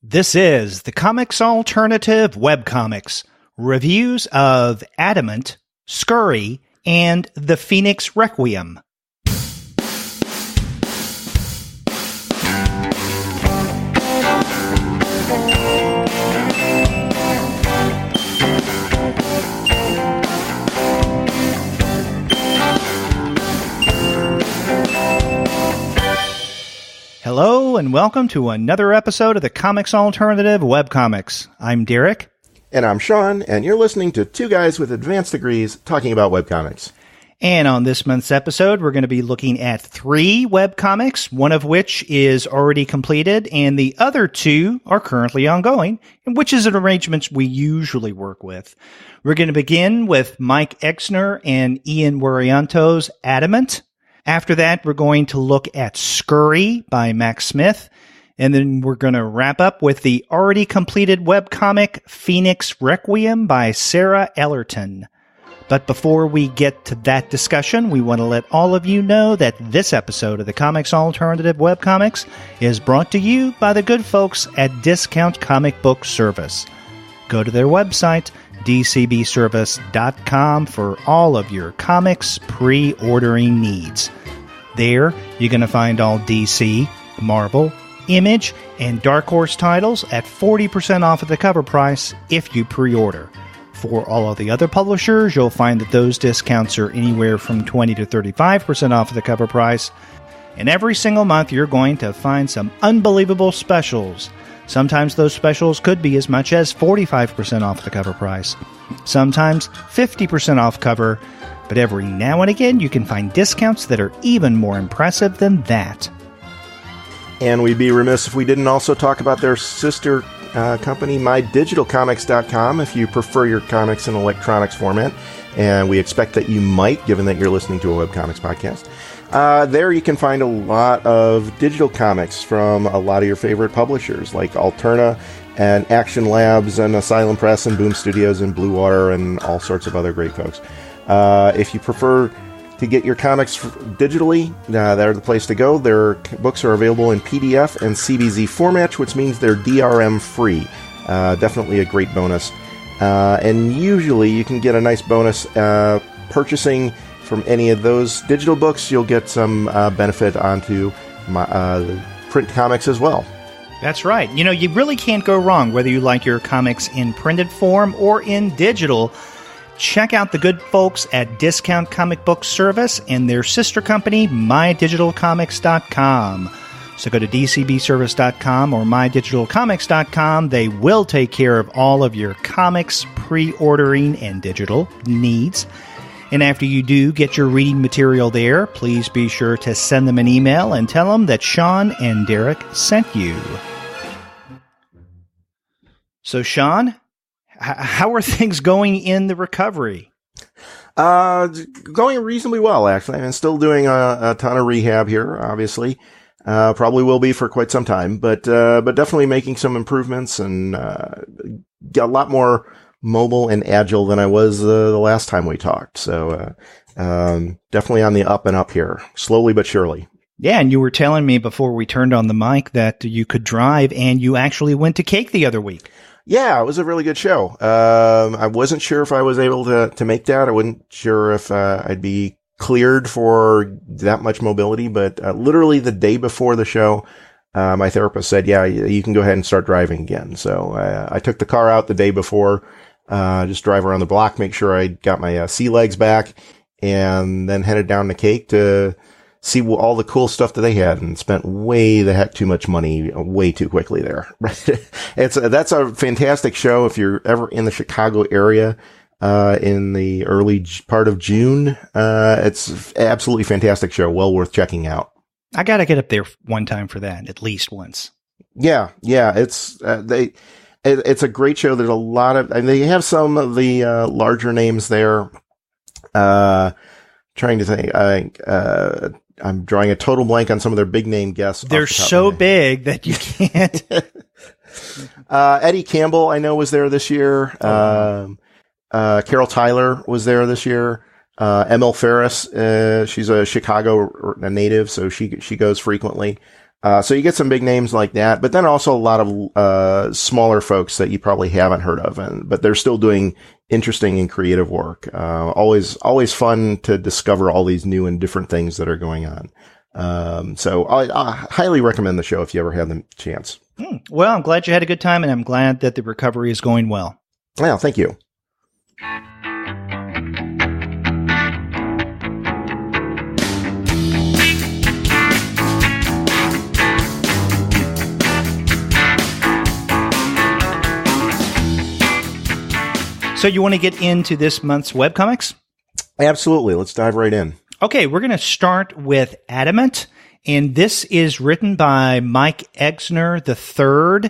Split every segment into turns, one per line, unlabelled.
This is the Comics Alternative Webcomics, reviews of Adamant, Scurry, and the Phoenix Requiem. Hello, and welcome to another episode of the Comics Alternative Webcomics. I'm Derek.
And I'm Sean, and you're listening to two guys with advanced degrees talking about webcomics.
And on this month's episode, we're going to be looking at 3 webcomics, one of which is already completed, and the other 2 are currently ongoing, which is an arrangement we usually work with. We're going to begin with Mike Exner and Waryanto's Adamant. After that, we're going to look at Scurry by Max Smith, and then we're going to wrap up with the already completed webcomic Phoenix Requiem by Sarah Ellerton. But before we get to that discussion, we want to let all of you know that this episode of the Comics Alternative Webcomics is brought to you by the good folks at Discount Comic Book Service. Go to their website, dcbservice.com, for all of your comics pre-ordering needs. There, you're going to find all DC, Marvel, Image, and Dark Horse titles at 40% off of the cover price if you pre-order. For all of the other publishers, you'll find that those discounts are anywhere from 20 to 35% off of the cover price. And every single month, you're going to find some unbelievable specials. Sometimes those specials could be as much as 45% off the cover price. Sometimes 50% off cover. But every now and again, you can find discounts that are even more impressive than that.
And we'd be remiss if we didn't also talk about their sister company, mydigitalcomics.com, if you prefer your comics in electronics format. And we expect that you might, given that you're listening to a webcomics podcast. There you can find a lot of digital comics from a lot of your favorite publishers, like Alterna and Action Labs and Asylum Press and Boom Studios and Blue Water and all sorts of other great folks. If you prefer to get your comics digitally, they're the place to go. Their books are available in PDF and CBZ format, which means they're DRM free. Definitely a great bonus. And usually you can get a nice bonus purchasing from any of those digital books. You'll get some benefit onto print comics as well.
That's right. You know, you really can't go wrong whether you like your comics in printed form or in digital. Check out the good folks at Discount Comic Book Service and their sister company, mydigitalcomics.com. So go to dcbservice.com or mydigitalcomics.com. They will take care of all of your comics, pre-ordering, and digital needs. And after you do get your reading material there, please be sure to send them an email and tell them that Sean and Derek sent you. So, Sean, how are things going in the recovery?
Going reasonably well, actually. I'm still doing a ton of rehab here, obviously. Probably will be for quite some time, but definitely making some improvements and got a lot more mobile and agile than I was the last time we talked. So definitely on the up and up here, slowly but surely.
Yeah, and you were telling me before we turned on the mic that you could drive, and you actually went to Cake the other week.
Yeah, it was a really good show. I wasn't sure if I was able to make that. I wasn't sure if I'd be cleared for that much mobility, but literally the day before the show, my therapist said, yeah, you can go ahead and start driving again. So I took the car out the day before, just drive around the block, make sure I got my sea legs back, and then headed down to Cake to see all the cool stuff that they had, and spent way the heck too much money way too quickly there. That's a fantastic show if you're ever in the Chicago area in the early part of June. It's absolutely fantastic show, well worth checking out.
I got to get up there one time for that, at least once.
Yeah, it's it's a great show. There's a lot of, and they have some of the larger names there. Trying to think, I'm drawing a total blank on some of their big name guests.
They're so big that you can't.
Eddie Campbell, I know, was there this year. Carol Tyler was there this year. ML Ferris, she's a Chicago native, so she goes frequently. So you get some big names like that, but then also a lot of smaller folks that you probably haven't heard of, but they're still doing interesting and creative work. Always fun to discover all these new and different things that are going on. So I highly recommend the show if you ever have the chance.
Well, I'm glad you had a good time, and I'm glad that the recovery is going well.
Well, thank you.
So you want to get into this month's webcomics?
Absolutely. Let's dive right in.
Okay, we're going to start with Adamant, and this is written by Mike Exner III,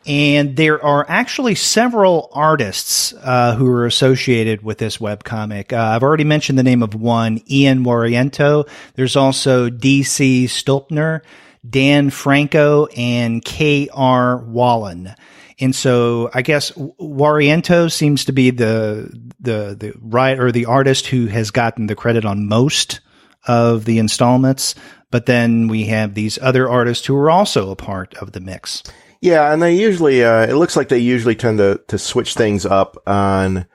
and there are actually several artists who are associated with this webcomic. I've already mentioned the name of one, Ian Waryanto. There's also D.C. Stolpner, Dan Franco, and K.R. Wallen. And so I guess Waryanto seems to be the writer or the artist who has gotten the credit on most of the installments. But then we have these other artists who are also a part of the mix.
Yeah, and they usually it looks like they usually tend to switch things up on,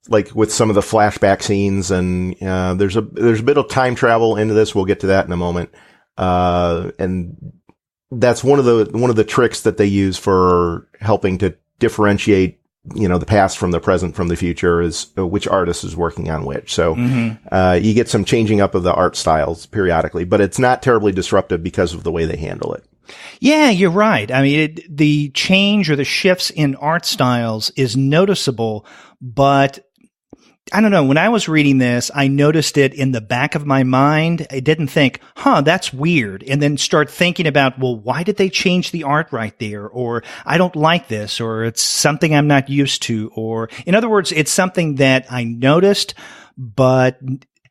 like, with some of the flashback scenes, and there's a bit of time travel into this. We'll get to that in a moment. And that's one of the tricks that they use for helping to differentiate, the past from the present from the future, is which artist is working on which. So, you get some changing up of the art styles periodically, but it's not terribly disruptive because of the way they handle it.
Yeah, you're right. I mean, the change or the shifts in art styles is noticeable, but I don't know. When I was reading this, I noticed it in the back of my mind. I didn't think, that's weird. And then start thinking about, well, why did they change the art right there? Or I don't like this, or it's something I'm not used to. Or in other words, it's something that I noticed, but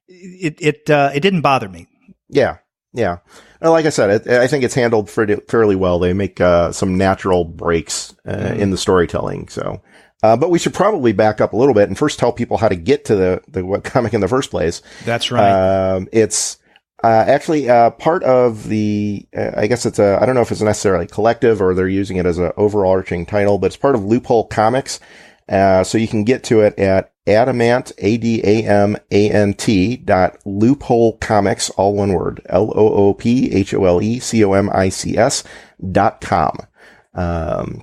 it didn't bother me.
Yeah. Yeah. Well, like I said, I think it's handled fairly well. They make some natural breaks in the storytelling. So, but we should probably back up a little bit and first tell people how to get to the webcomic in the first place.
That's right.
It's actually part of the, I guess it's I don't know if it's necessarily collective or they're using it as an overarching title, but it's part of Loophole Comics. So you can get to it at Adamant, ADAMANT.loopholecomics, all one word, LOOPHOLECOMICS.com.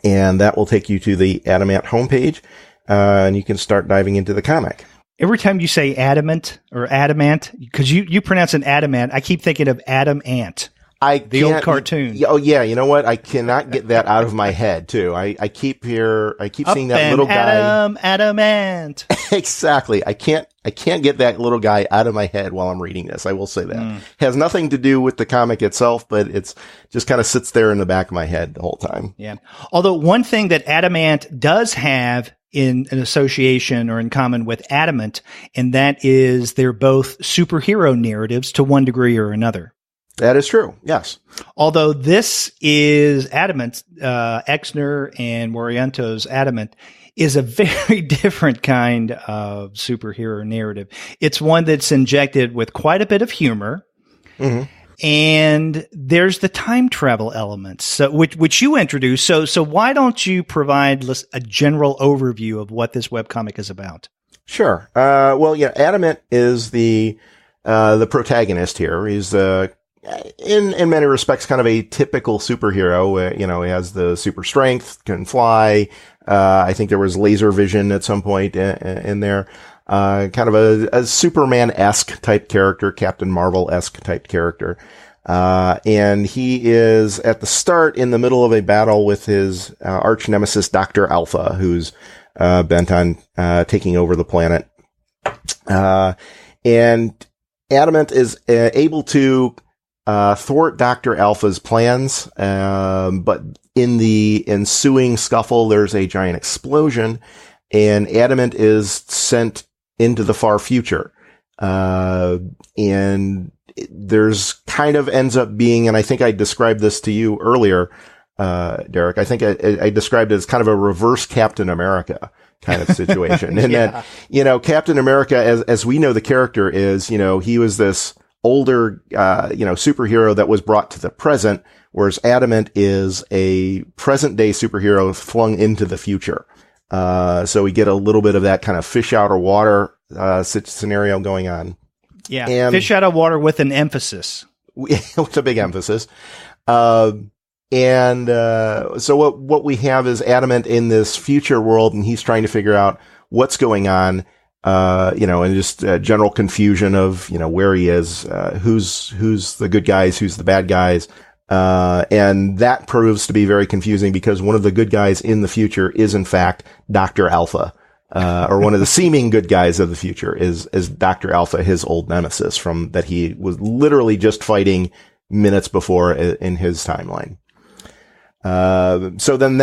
And that will take you to the Adamant homepage, and you can start diving into the comic.
Every time you say Adamant or Adamant, because you pronounce an Adamant, I keep thinking of Adam Ant. The old cartoon.
Oh yeah, you know what? I cannot get that out of my head too. I keep seeing that little guy.
Adamant.
Exactly. I can't get that little guy out of my head while I'm reading this. I will say that. Has nothing to do with the comic itself, but it's just kind of sits there in the back of my head the whole time.
Yeah. Although one thing that Adamant does have in an association or in common with Adamant, and that is they're both superhero narratives to one degree or another.
That is true. Yes.
Although this is Adamant, Exner and Waryanto's Adamant is a very different kind of superhero narrative. It's one that's injected with quite a bit of humor. Mm-hmm. And there's the time travel elements, so, which you introduced. So why don't you provide a general overview of what this webcomic is about? Sure.
Well, yeah, Adamant is the protagonist here. He's in many respects, kind of a typical superhero. He has the super strength, can fly. I think there was laser vision at some point in there. Kind of a Superman-esque type character, Captain Marvel-esque type character. And he is at the start in the middle of a battle with his arch nemesis, Dr. Alpha, who's bent on taking over the planet. And Adamant is able to thwart Dr. Alpha's plans, but in the ensuing scuffle, there's a giant explosion, and Adamant is sent into the far future. And there's kind of ends up being, and I think I described this to you earlier, Derek, I think I described it as kind of a reverse Captain America kind of situation. And
yeah.
that, Captain America, as we know the character is, he was this older, superhero that was brought to the present, whereas Adamant is a present day superhero flung into the future. So we get a little bit of that kind of fish out of water, scenario going on.
Yeah.
And
fish out of water with an emphasis.
With a big emphasis. So what we have is Adamant in this future world, and he's trying to figure out what's going on, and just general confusion of, where he is, who's the good guys, who's the bad guys. And that proves to be very confusing because one of the good guys in the future is in fact Dr. Alpha, or one of the seeming good guys of the future is Dr. Alpha, his old nemesis that he was literally just fighting minutes before in his timeline. So then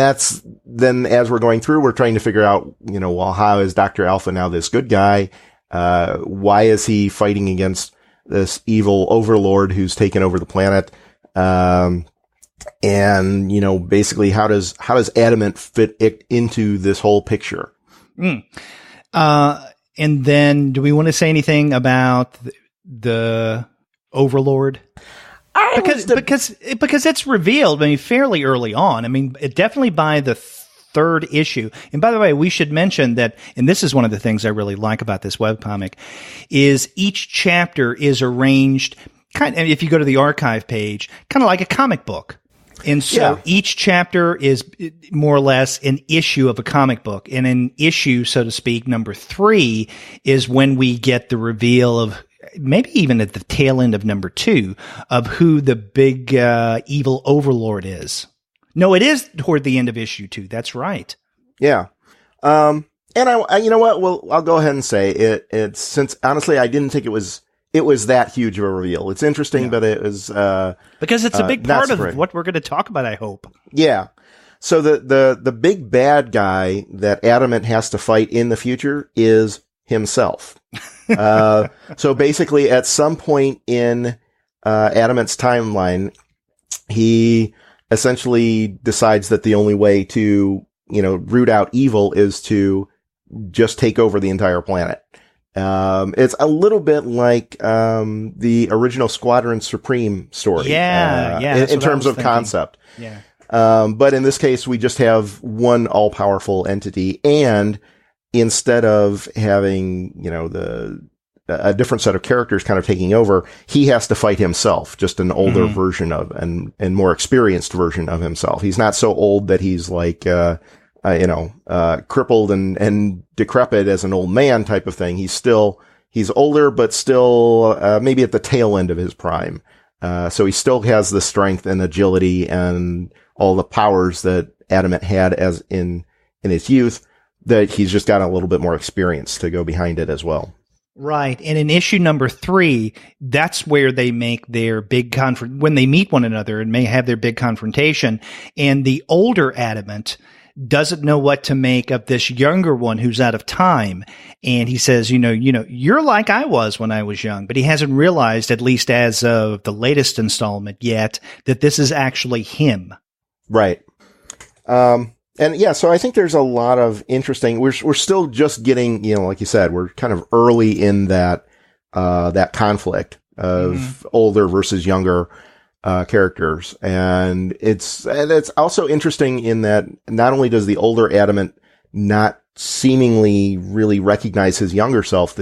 as we're going through, we're trying to figure out, how is Dr. Alpha now this good guy? Why is he fighting against this evil overlord who's taken over the planet? Basically how does Adamant fit into this whole picture?
And then do we want to say anything about the overlord? Because it's revealed, fairly early on. Definitely by the third issue. And by the way, we should mention that, and this is one of the things I really like about this webcomic, is each chapter is arranged kind of, if you go to the archive page, kind of like a comic book. And so each chapter is more or less an issue of a comic book. And an issue, so to speak, number 3 is when we get the reveal of, maybe even at the tail end of number 2, of who the big evil overlord is. No, it is toward the end of issue 2. That's right.
Yeah. And I you know what? Well, I'll go ahead and say it's since honestly, I didn't think it was that huge of a reveal. It's interesting, but it was,
because it's a big part of what we're going to talk about, I hope.
Yeah. So the big bad guy that Adamant has to fight in the future is himself. So basically at some point in, Adamant's timeline, he essentially decides that the only way to, root out evil is to just take over the entire planet. It's a little bit like, the original Squadron Supreme story. In terms of concept.
Yeah.
But in this case, we just have one all-powerful entity, and instead of having, a different set of characters kind of taking over, he has to fight himself, just an older version of, and more experienced version of himself. He's not so old that he's like, crippled and decrepit as an old man type of thing. He's older, but still, maybe at the tail end of his prime. So he still has the strength and agility and all the powers that Adamant had as in his youth, that he's just got a little bit more experience to go behind it as well.
Right. And in issue number 3, that's where they make their big when they meet one another and may have their big confrontation. And the older Adamant doesn't know what to make of this younger one who's out of time. And he says, you're like I was when I was young, but he hasn't realized, at least as of the latest installment yet, that this is actually him.
Right. And yeah, so I think there's a lot of interesting, we're still just getting, like you said, we're kind of early in that conflict of older versus younger, characters. And it's also interesting in that not only does the older Adamant not seemingly really recognize his younger self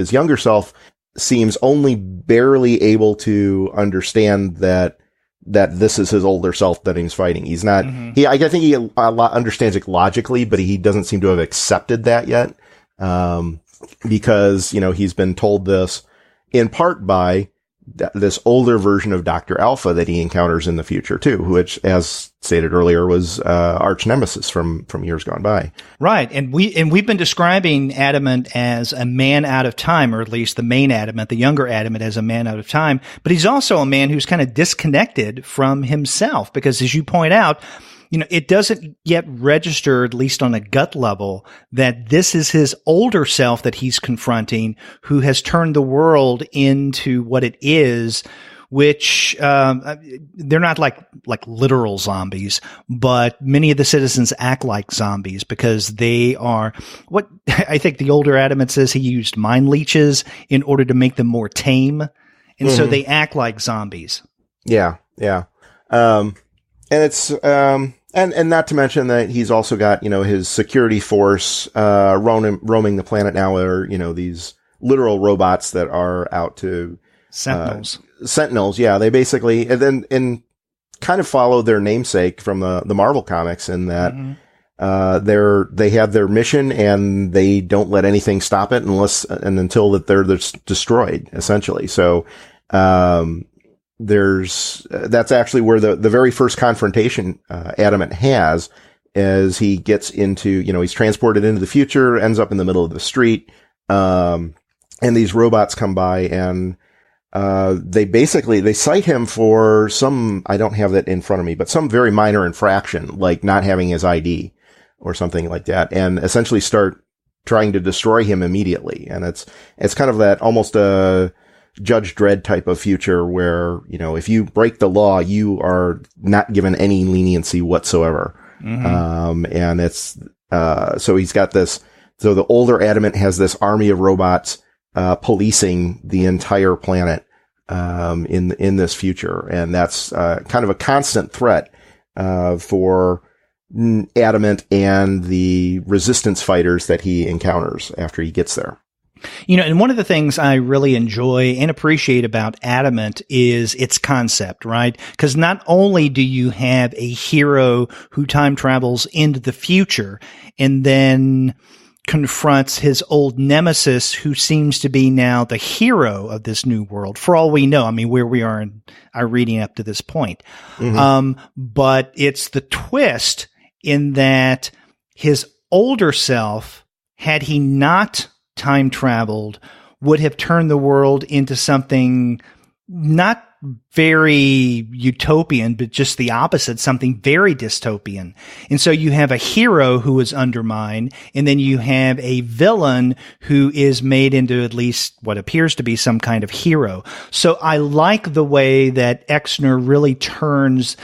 seems only barely able to understand that this is his older self that he's fighting. He's not, I think he understands it logically, but he doesn't seem to have accepted that yet. Because, he's been told this in part by this older version of Dr. Alpha that he encounters in the future too, which, as stated earlier, was, arch nemesis from years gone by.
Right. And we've been describing Adamant as a man out of time, or at least the main Adamant, the younger Adamant, as a man out of time. But he's also a man who's kind of disconnected from himself because, as you point out, it doesn't yet register, at least on a gut level, that this is his older self that he's confronting, who has turned the world into what it is, which, they're not like literal zombies, but many of the citizens act like zombies because they are what I think the older Adamant says he used mind leeches in order to make them more tame. and so they act like zombies.
Yeah, yeah. And it's and not to mention that he's also got, his security force roaming the planet now, are, these literal robots that are out to Sentinels, yeah. They basically and kind of follow their namesake from the Marvel comics in that they have their mission and they don't let anything stop it until that they're destroyed, essentially. So that's actually where the very first confrontation Adamant has, as he gets into, he's transported into the future, ends up in the middle of the street, and these robots come by and they cite him for some, I don't have that in front of me, but some very minor infraction, like not having his ID or something like that, and essentially start trying to destroy him immediately. And it's kind of that almost a Judge Dredd type of future where, if you break the law, you are not given any leniency whatsoever. And it's, so he's got this, so the older Adamant has this army of robots, policing the entire planet, in this future. And that's, kind of a constant threat, for Adamant and the resistance fighters that he encounters after he gets there.
And one of the things I really enjoy and appreciate about Adamant is its concept, right? Because not only do you have a hero who time travels into the future and then confronts his old nemesis, who seems to be now the hero of this new world, for all we know. I mean, where we are in our reading up to this point. But it's the twist in that his older self, had he not time traveled, would have turned the world into something not very utopian, but just the opposite, something very dystopian. And so you have a hero who is undermined, and then you have a villain who is made into at least what appears to be some kind of hero. So I like the way that Exner really turns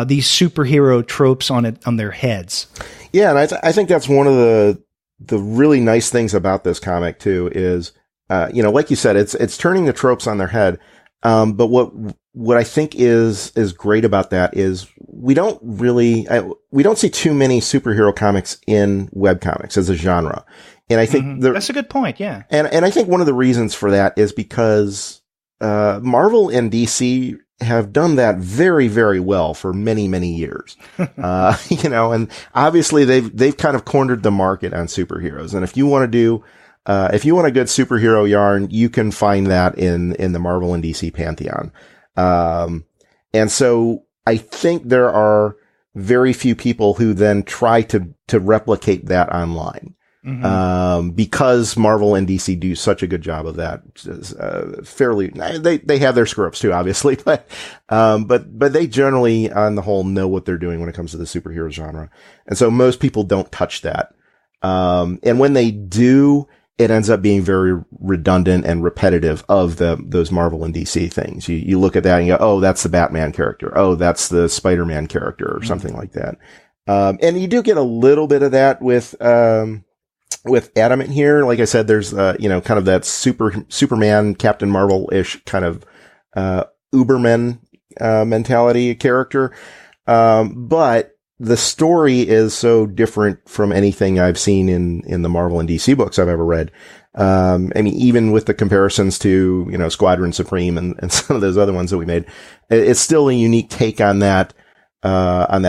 these superhero tropes on their heads. Yeah, and
I think that's one of the really nice things about this comic too is, like you said, it's turning the tropes on their head. But what I think is great about that is we don't see too many superhero comics in webcomics as a genre. And I think
that's a good point. Yeah.
And I think one of the reasons for that is because, Marvel and DC have done that very, very well for many, many years. And obviously they've kind of cornered the market on superheroes. And if you want a good superhero yarn, you can find that in the Marvel and DC pantheon. And so I think there are very few people who then try to replicate that online. Because Marvel and DC do such a good job of that, fairly, they have their screw-ups too, obviously, but they generally, on the whole, know what they're doing when it comes to the superhero genre. And so most people don't touch that. And when they do, it ends up being very redundant and repetitive of those Marvel and DC things. You look at that and you go, oh, that's the Batman character. Oh, that's the Spider-Man character or something like that. And you do get a little bit of that with Adamant here. Like I said, there's, kind of that Superman, Captain Marvel-ish kind of, Uberman, mentality character. But the story is so different from anything I've seen in the Marvel and DC books I've ever read. I mean, even with the comparisons to, Squadron Supreme and some of those other ones that we made, it's still a unique take on that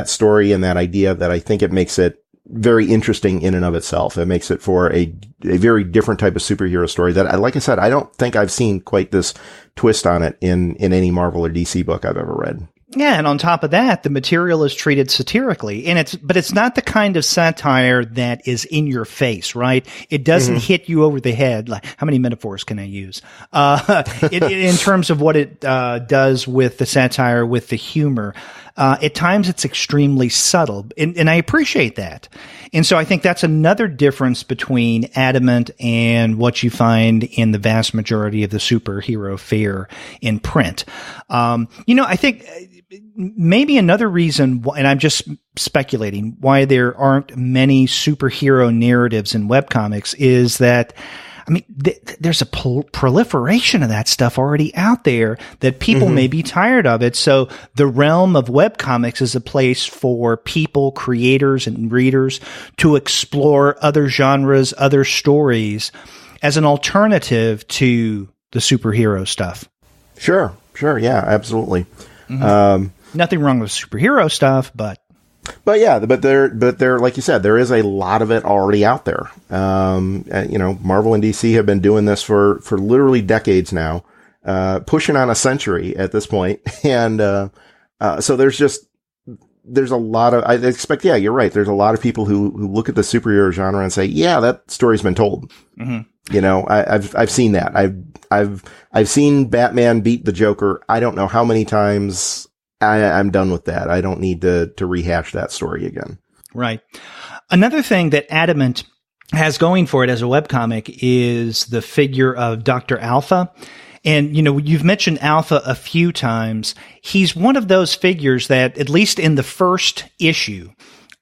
story and that idea that I think it makes it very interesting in and of itself. It makes it for a very different type of superhero story that, like I said, I don't think I've seen quite this twist on it in any Marvel or DC book I've ever read.
Yeah, and on top of that, the material is treated satirically, but it's not the kind of satire that is in your face, right? It doesn't hit you over the head. Like, how many metaphors can I use? In terms of what it does with the satire, with the humor. At times it's extremely subtle, and I appreciate that. And so I think that's another difference between Adamant and what you find in the vast majority of the superhero fare in print. I think maybe another reason, and I'm just speculating, why there aren't many superhero narratives in webcomics is that I mean, there's a proliferation of that stuff already out there that people may be tired of it. So the realm of webcomics is a place for people, creators, and readers to explore other genres, other stories as an alternative to the superhero stuff.
Sure. Yeah, absolutely.
Nothing wrong with superhero stuff, but there, like you said, there is a lot of it already out there. Marvel and DC have been doing this for literally decades now, pushing on a century at this point. And, so there's a lot of, I expect, you're right. There's a lot of people who look at the superhero genre and say, yeah, that story's been told. I've seen that. I've seen Batman beat the Joker. I don't know how many times. I'm done with that. I don't need to rehash that story again. Right. Another thing that Adamant has going for it as a webcomic is the figure of Dr. Alpha. And, you've mentioned Alpha a few times. He's one of those figures that, at least in the first issue,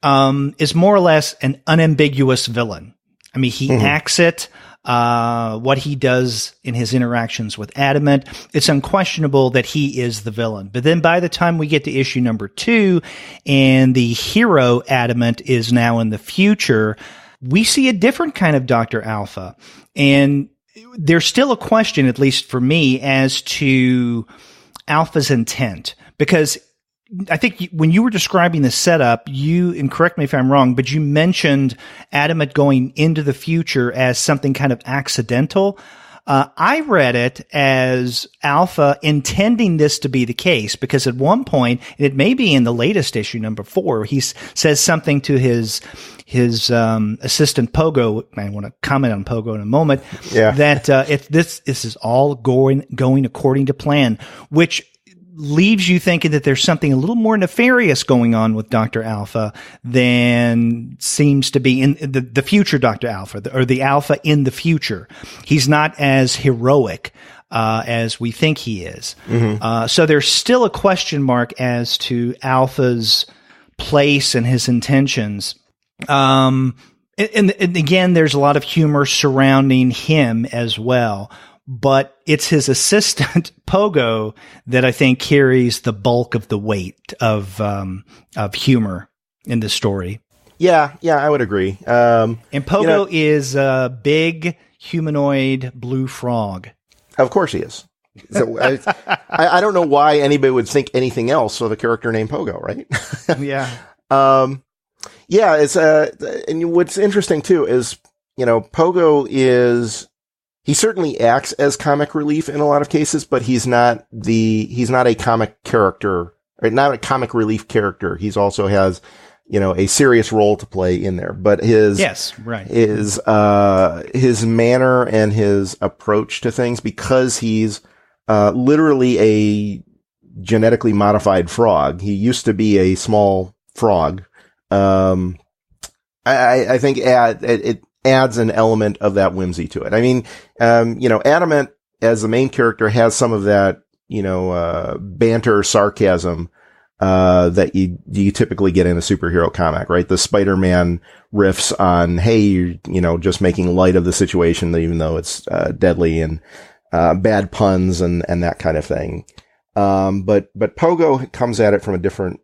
is more or less an unambiguous villain. I mean, he acts it. What he does in his interactions with Adamant, it's unquestionable that he is the villain. But then by the time we get to issue number 2 and the hero Adamant is now in the future, we see a different kind of Dr. Alpha. And there's still a question, at least for me, as to Alpha's intent. Because I think when you were describing the setup, and correct me if I'm wrong, but you mentioned Adamant going into the future as something kind of accidental. I read it as Alpha intending this to be the case, because at one point, and it may be in the latest issue, number 4, he says something to his assistant Pogo. I want to comment on Pogo in a moment. Yeah. That if this is all going according to plan, which leaves you thinking that there's something a little more nefarious going on with Dr. Alpha than seems to be in the future Dr. Alpha, or the Alpha in the future. He's not as heroic as we think he is. So there's still a question mark as to Alpha's place and his intentions. And again, there's a lot of humor surrounding him as well. But it's his assistant, Pogo, that I think carries the bulk of the weight of humor in the story.
Yeah, I would agree.
And Pogo is a big humanoid blue frog. Of
course he is. So I don't know why anybody would think anything else of a character named Pogo, right?
Yeah.
It's and what's interesting too is, Pogo is. He certainly acts as comic relief in a lot of cases, but he's not a comic character, or not a comic relief character. He's also has, a serious role to play in there. But his manner and his approach to things, because he's literally a genetically modified frog. He used to be a small frog. I think it adds an element of that whimsy to it. I mean, Adamant as the main character has some of that, banter, sarcasm, that you typically get in a superhero comic, right? The Spider-Man riffs on, hey, you're, just making light of the situation, even though it's, deadly, and, bad puns and that kind of thing. But Pogo comes at it from a different,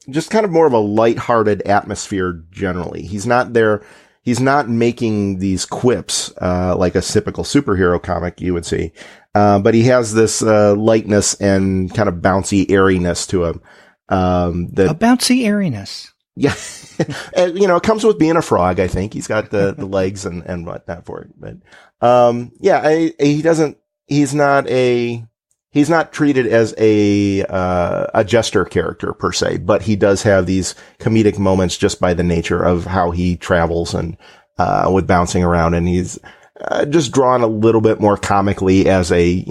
just kind of more of a lighthearted atmosphere generally. He's not making these quips, like a typical superhero comic you would see. But he has this, lightness and kind of bouncy airiness to him.
A bouncy airiness.
Yeah. And, it comes with being a frog, I think. He's got the legs and whatnot for it. But, he's not treated as a jester character per se, but he does have these comedic moments just by the nature of how he travels and, with bouncing around. And he's, just drawn a little bit more comically as a,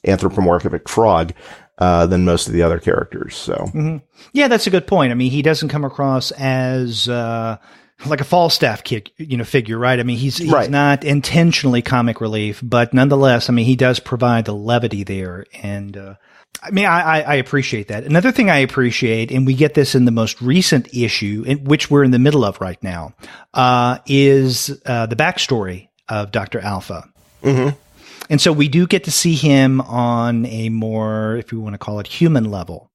anthropomorphic frog, than most of the other characters. So,
Yeah, that's a good point. I mean, he doesn't come across as, like a Falstaff figure, right? I mean, he's right. Not intentionally comic relief, but nonetheless, I mean, he does provide the levity there. And, I appreciate that. Another thing I appreciate, and we get this in the most recent issue, which we're in the middle of right now, is, the backstory of Dr. Alpha.
Mm-hmm.
And so we do get to see him on a more, if we want to call it, human level.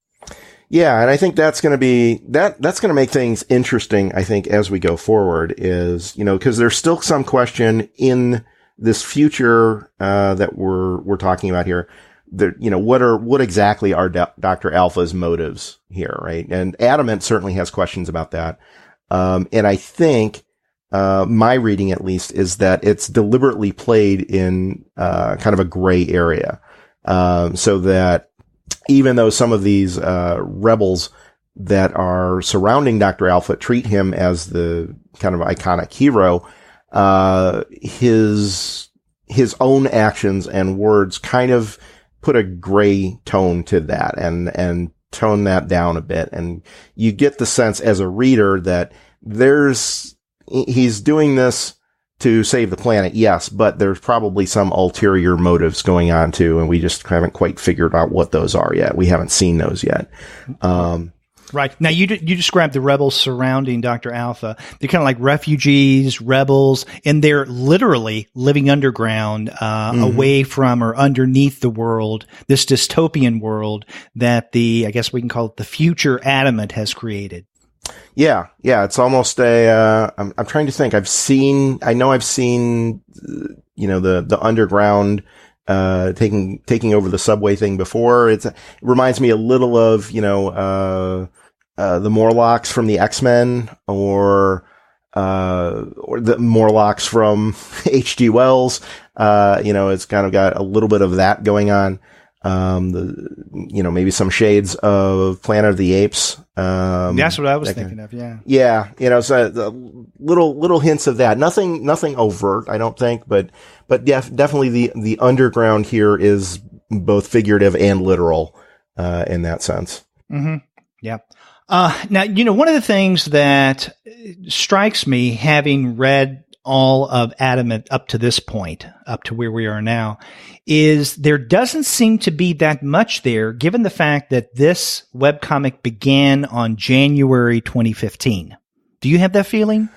Yeah, and I think that's going to be that's going to make things interesting, I think, as we go forward, is, because there's still some question in this future that we're talking about here. What exactly are Dr. Alpha's motives here, right? And Adamant certainly has questions about that. And I think my reading, at least, is that it's deliberately played in kind of a gray area, so that even though some of these rebels that are surrounding Dr. Alpha treat him as the kind of iconic hero, his own actions and words kind of put a gray tone to that and tone that down a bit. And you get the sense as a reader that he's doing this to save the planet, yes, but there's probably some ulterior motives going on too, and we just haven't quite figured out what those are yet. We haven't seen those yet.
Right. Now, you described the rebels surrounding Dr. Alpha. They're kind of like refugees, rebels, and they're literally living underground, away from or underneath the world, this dystopian world that I guess we can call it the future Adamant has created.
Yeah. It's almost I'm trying to think. I've seen the underground, taking over the subway thing before. It reminds me a little of, the Morlocks from the X-Men or the Morlocks from H.G. Wells. It's kind of got a little bit of that going on. Maybe some shades of Planet of the Apes.
That's what I was thinking of. Yeah.
Yeah. So the little hints of that. Nothing overt, I don't think, but definitely the underground here is both figurative and literal, in that sense.
Mm-hmm. Yeah. Now, one of the things that strikes me, having read all of Adamant up to this point, up to where we are now, is there doesn't seem to be that much there, given the fact that this webcomic began on January 2015. Do you have that feeling?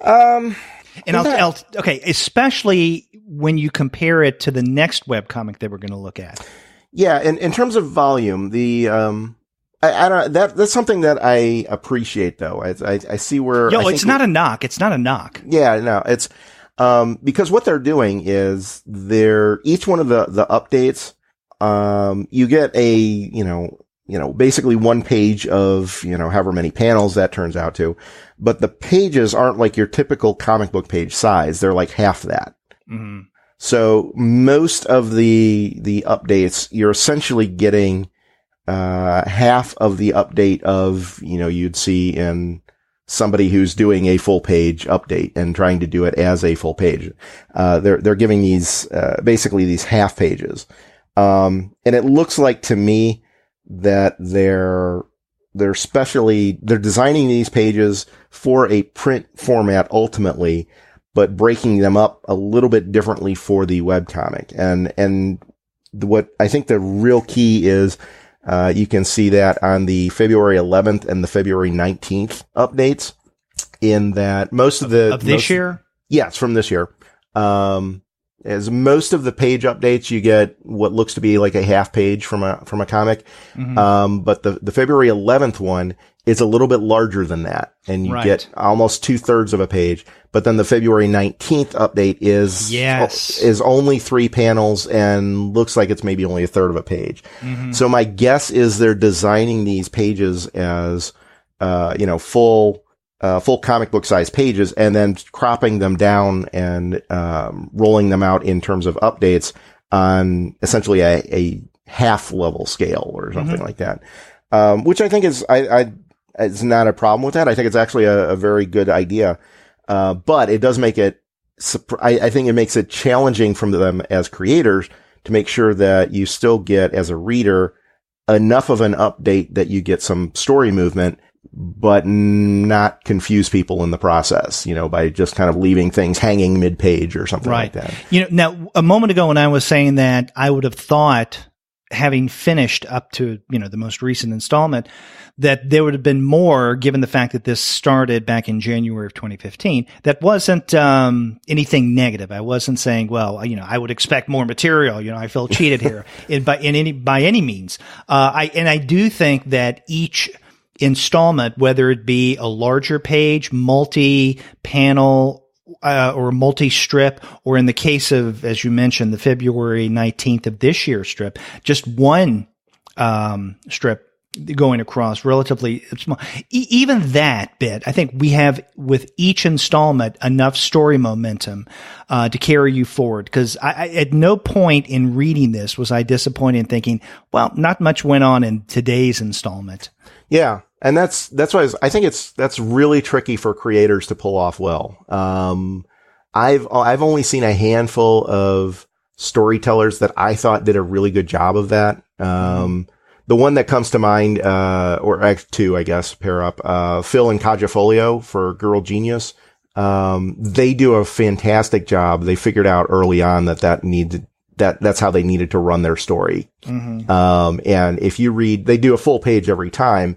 Okay, especially when you compare it to the next webcomic that we're going to look at.
Yeah, in terms of volume, I don't. That's something that I appreciate, though. I see where.
It's not a knock. It's not a knock.
Yeah, no, it's because what they're doing is each one of the updates. You get basically one page of however many panels that turns out to, but the pages aren't like your typical comic book page size. They're like half that.
Mm-hmm.
So most of the updates, you're essentially getting half of the update of, you'd see in somebody who's doing a full page update and trying to do it as a full page. They're giving these, basically these half pages. And it looks like to me that they're designing these pages for a print format ultimately, but breaking them up a little bit differently for the webcomic. And what I think the real key is, you can see that on the February 11th and the February 19th updates, in that most of
this year?
Yes, from this year. As most of the page updates, you get what looks to be like a half page from a comic.
Mm-hmm.
But the February 11th one is a little bit larger than that, and you get almost 2/3 of a page. But then the February 19th update is only 3 panels and looks like it's maybe only 1/3 of a page.
Mm-hmm.
So my guess is they're designing these pages as, full comic book size pages, and then cropping them down and, rolling them out in terms of updates on essentially a half level scale or something like that. Which I think is not a problem with that. I think it's actually a very good idea. But it does make it, I think it makes it challenging for them as creators to make sure that you still get, as a reader, enough of an update that you get some story movement, but not confuse people in the process, by just kind of leaving things hanging mid-page or something like that.
Now, a moment ago when I was saying that, I would have thought having finished up to, the most recent installment, that there would have been more, given the fact that this started back in January of 2015. That wasn't anything negative. I wasn't saying, well, I would expect more material. I feel cheated here by any means. I do think that each installment, whether it be a larger page, multi-panel, or multi-strip, or in the case of, as you mentioned, the February 19th of this year strip, just one strip going across, relatively small. Even that bit, I think we have with each installment enough story momentum to carry you forward. Because I at no point in reading this was I disappointed in thinking, well, not much went on in today's installment.
Yeah. And that's why I think that's really tricky for creators to pull off well. I've only seen a handful of storytellers that I thought did a really good job of that. The one that comes to mind, or two, I guess, pair up, Phil and Kajafolio for Girl Genius. They do a fantastic job. They figured out early on that's how they needed to run their story. And if you read, they do a full page every time.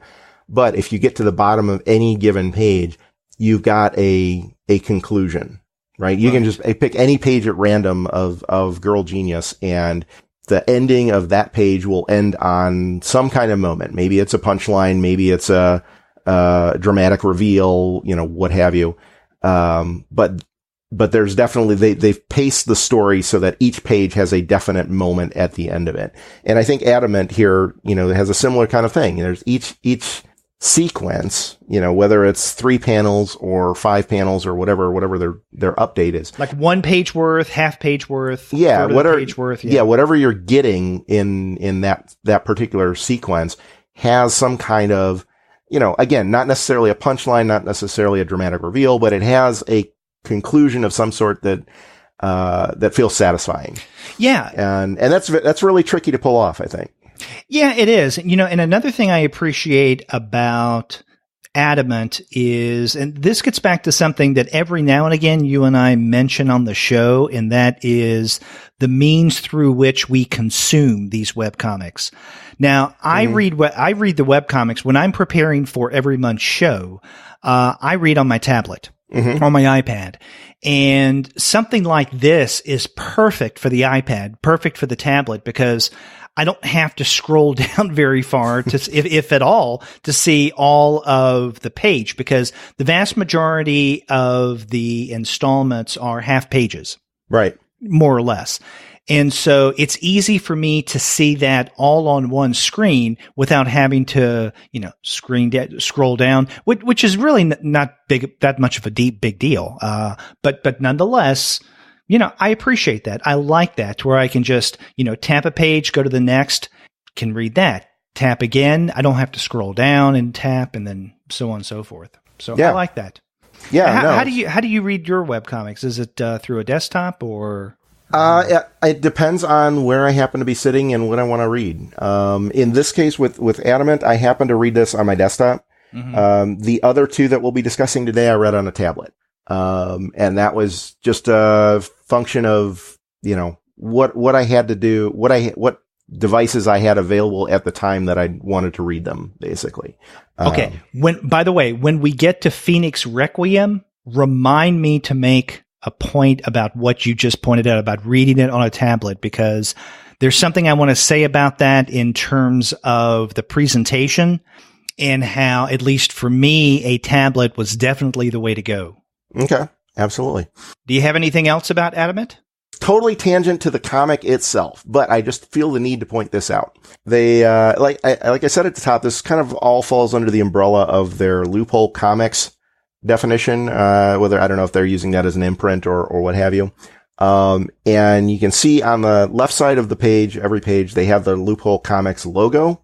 But if you get to the bottom of any given page, you've got a conclusion, right? You can just pick any page at random of Girl Genius, and the ending of that page will end on some kind of moment. Maybe it's a punchline. Maybe it's a dramatic reveal, what have you. But there's definitely, they've paced the story so that each page has a definite moment at the end of it. And I think Adamant here, has a similar kind of thing. There's each sequence, whether it's 3 panels or 5 panels or whatever their update is.
Like 1 page worth, half page worth,
page
worth.
Yeah, whatever you're getting in that particular sequence has some kind of, again, not necessarily a punchline, not necessarily a dramatic reveal, but it has a conclusion of some sort that feels satisfying.
Yeah.
And that's really tricky to pull off, I think.
Yeah, it is. And another thing I appreciate about Adamant is, and this gets back to something that every now and again you and I mention on the show, and that is the means through which we consume these webcomics. Now, I read the webcomics when I'm preparing for every month's show. I read on my tablet. On my iPad. And something like this is perfect for the iPad, perfect for the tablet, because I don't have to scroll down very far to, if at all, to see all of the page, because the vast majority of the installments are half pages.
Right.
More or less. And so it's easy for me to see that all on one screen without having to, scroll down, which is really not that much of a big deal. But nonetheless, I appreciate that. I like that, to where I can just, tap a page, go to the next, can read that, tap again. I don't have to scroll down and tap, and then so on and so forth. So yeah. I like that.
Yeah.
How do you read your webcomics? Is it through a desktop or?
It depends on where I happen to be sitting and what I want to read. In this case with Adamant, I happen to read this on my desktop. The other two that we'll be discussing today, I read on a tablet. And that was just a function of, what I had to do, what devices I had available at the time that I wanted to read them, basically.
Okay. By the way, when we get to Phoenix Requiem, remind me to make a point about what you just pointed out about reading it on a tablet, because there's something I want to say about that in terms of the presentation and how, at least for me, a tablet was definitely the way to go.
Okay. Absolutely.
Do you have anything else about Adamant?
Totally tangent to the comic itself, but I just feel the need to point this out. They, like I said at the top, this kind of all falls under the umbrella of their Loophole Comics definition, whether, I don't know if they're using that as an imprint or what have you. And you can see on the left side of the page, every page, they have the Loophole Comics logo.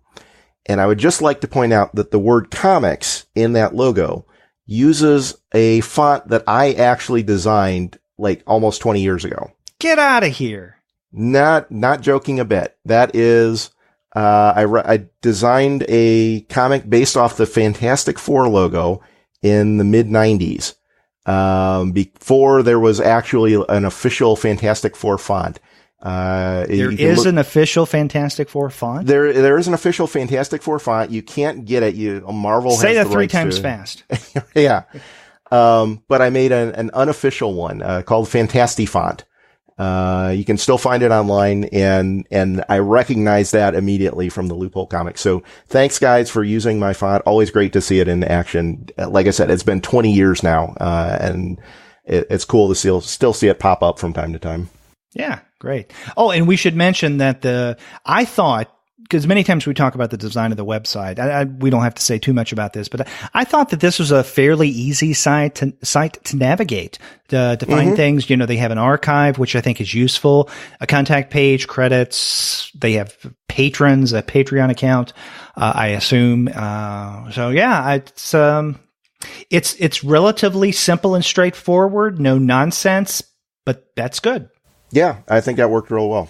And I would just like to point out that the word comics in that logo uses a font that I actually designed like almost 20 years ago.
Get out of here.
Not joking a bit. That is, I designed a comic based off the Fantastic Four logo in the mid-90s, before there was actually an official Fantastic Four font.
There is an official Fantastic Four font.
There is an official Fantastic Four font. You can't get it. Marvel
say
has
that
the
three
rights
times
to
fast.
Yeah. But I made an unofficial one called Fantasty Font. You can still find it online, and I recognize that immediately from the Loophole comic. So thanks, guys, for using my font. Always great to see it in action. Like I said, it's been 20 years now, and it's cool to still see it pop up from time to time.
Yeah, great. Oh, and we should mention that I thought, because many times we talk about the design of the website, we don't have to say too much about this, but I thought that this was a fairly easy site to navigate, to find things. They have an archive, which I think is useful, a contact page, credits. They have patrons, a Patreon account, I assume. So yeah, it's relatively simple and straightforward, no nonsense, but that's good.
Yeah, I think that worked real well.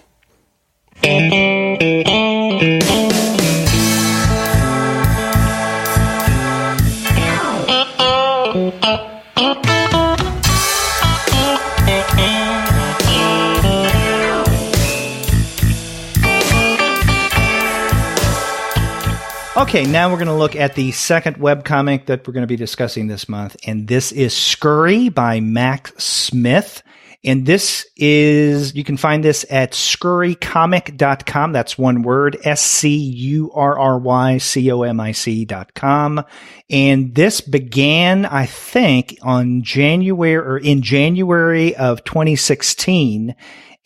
Okay, now we're going to look at the second webcomic that we're going to be discussing this month, and this is Scurry by Mac Smith. And this is, you can find this at scurrycomic.com. That's one word, SCURRYCOMIC.com. And this began, I think, in January of 2016,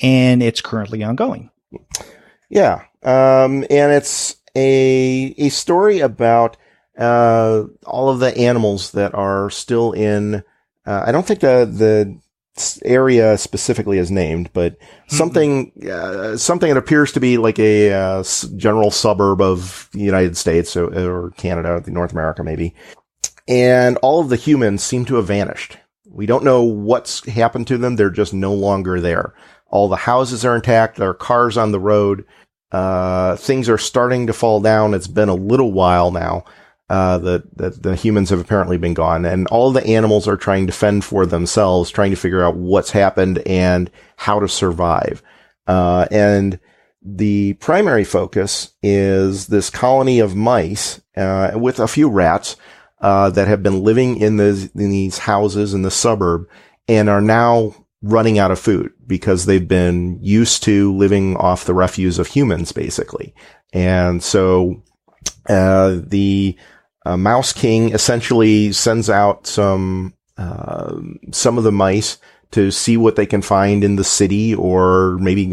and it's currently ongoing.
Yeah. And it's a story about, all of the animals that are still in, I don't think the area specifically is named, but something that appears to be like a general suburb of the United States or Canada, North America maybe. And all of the humans seem to have vanished. We don't know what's happened to them. They're just no longer there. All the houses are intact. There are cars on the road. Things are starting to fall down. It's been a little while now. The humans have apparently been gone, and all the animals are trying to fend for themselves, trying to figure out what's happened and how to survive. And the primary focus is this colony of mice, with a few rats, that have been living in these houses in the suburb and are now running out of food because they've been used to living off the refuse of humans, basically. And so, the Mouse King essentially sends out some of the mice to see what they can find in the city, or maybe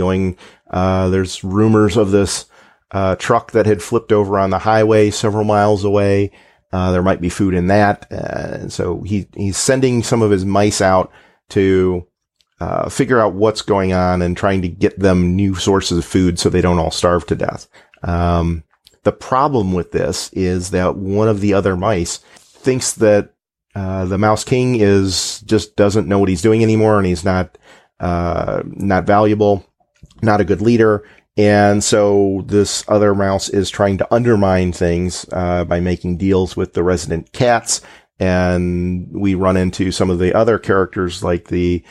there's rumors of this truck that had flipped over on the highway several miles away. There might be food in that. And so he's sending some of his mice out to figure out what's going on and trying to get them new sources of food so they don't all starve to death. The problem with this is that one of the other mice thinks that the Mouse King doesn't know what he's doing anymore, and he's not valuable, not a good leader. And so this other mouse is trying to undermine things by making deals with the resident cats. And we run into some of the other characters like the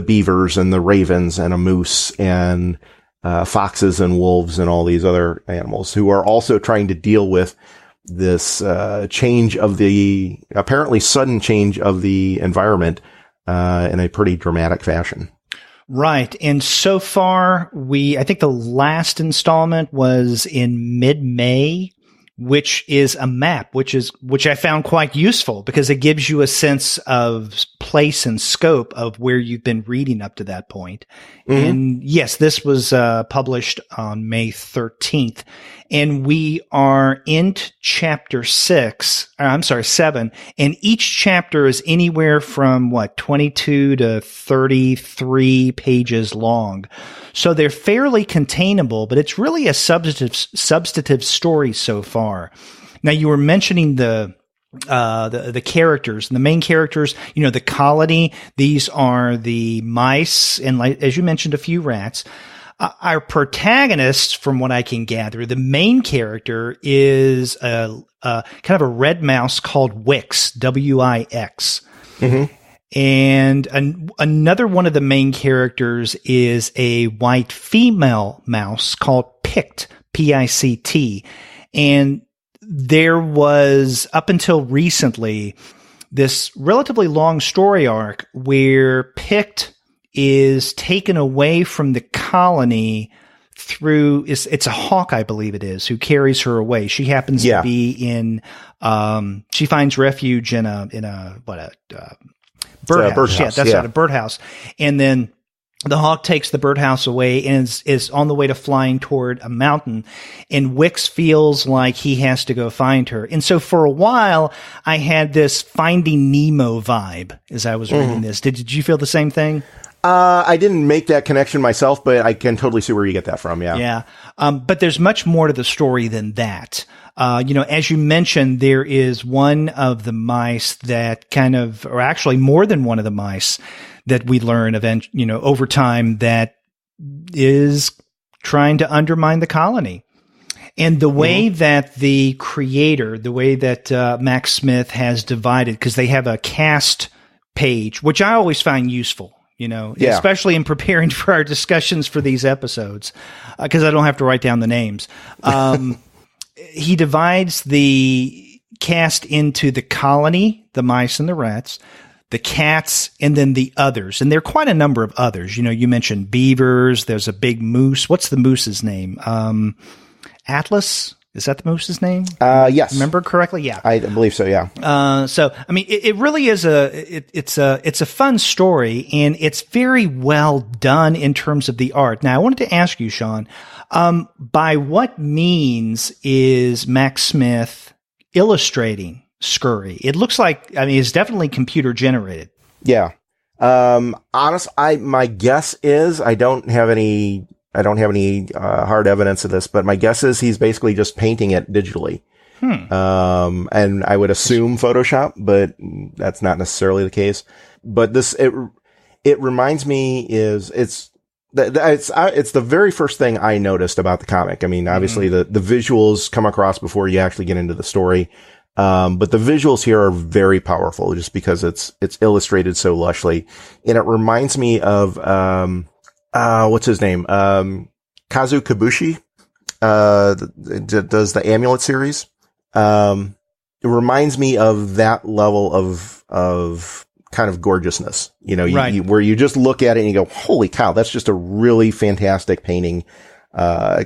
beavers and the ravens and a moose and foxes and wolves and all these other animals who are also trying to deal with this apparently sudden change of the environment in a pretty dramatic fashion.
Right. And so far, I think the last installment was in mid-May, which is a map, which I found quite useful because it gives you a sense of place and scope of where you've been reading up to that point. Mm-hmm. And yes, this was published on May 13th, and we are in chapter 7, and each chapter is anywhere from 22 to 33 pages long. So they're fairly containable, but it's really a substantive story so far. Now, you were mentioning the characters, the main characters, the colony. These are the mice, and as you mentioned, a few rats. Our protagonist, from what I can gather, the main character is a kind of a red mouse called Wix, W-I-X. Mm-hmm. And another one of the main characters is a white female mouse called Pict, P-I-C-T. And there was, up until recently, this relatively long story arc where Pict is taken away from the colony through, it's a hawk, I believe it is, who carries her away. She happens to be in, she finds refuge in a birdhouse. Yeah, that's right, a birdhouse. And then the hawk takes the birdhouse away and is on the way to flying toward a mountain. And Wix feels like he has to go find her. And so for a while, I had this Finding Nemo vibe as I was reading this. Did you feel the same thing?
I didn't make that connection myself, but I can totally see where you get that from. Yeah.
Yeah. But there's much more to the story than that. As you mentioned, there is one of the mice that or actually more than one of the mice that we learn over time that is trying to undermine the colony. And the way that the creator, the way that Max Smith has divided, because they have a cast page, which I always find useful. Especially in preparing for our discussions for these episodes, because I don't have to write down the names. He divides the cast into the colony, the mice and the rats, the cats, and then the others. And there are quite a number of others. You mentioned beavers. There's a big moose. What's the moose's name? Atlas? Is that the moose's name?
Yes.
Remember correctly? Yeah.
I believe so, yeah.
It really is it's a fun story, and it's very well done in terms of the art. Now, I wanted to ask you, Sean, by what means is Max Smith illustrating Scurry? It looks like, it's definitely computer generated.
Yeah. My guess is, I don't have any hard evidence of this, but my guess is he's basically just painting it digitally. And I would assume Photoshop, but that's not necessarily the case. But it reminds me it's the very first thing I noticed about the comic. Obviously the visuals come across before you actually get into the story. But the visuals here are very powerful just because it's illustrated so lushly. And it reminds me of, what's his name? Kazu Kibushi, does the Amulet series. It reminds me of that level of kind of gorgeousness, where you just look at it and you go, holy cow, that's just a really fantastic painting.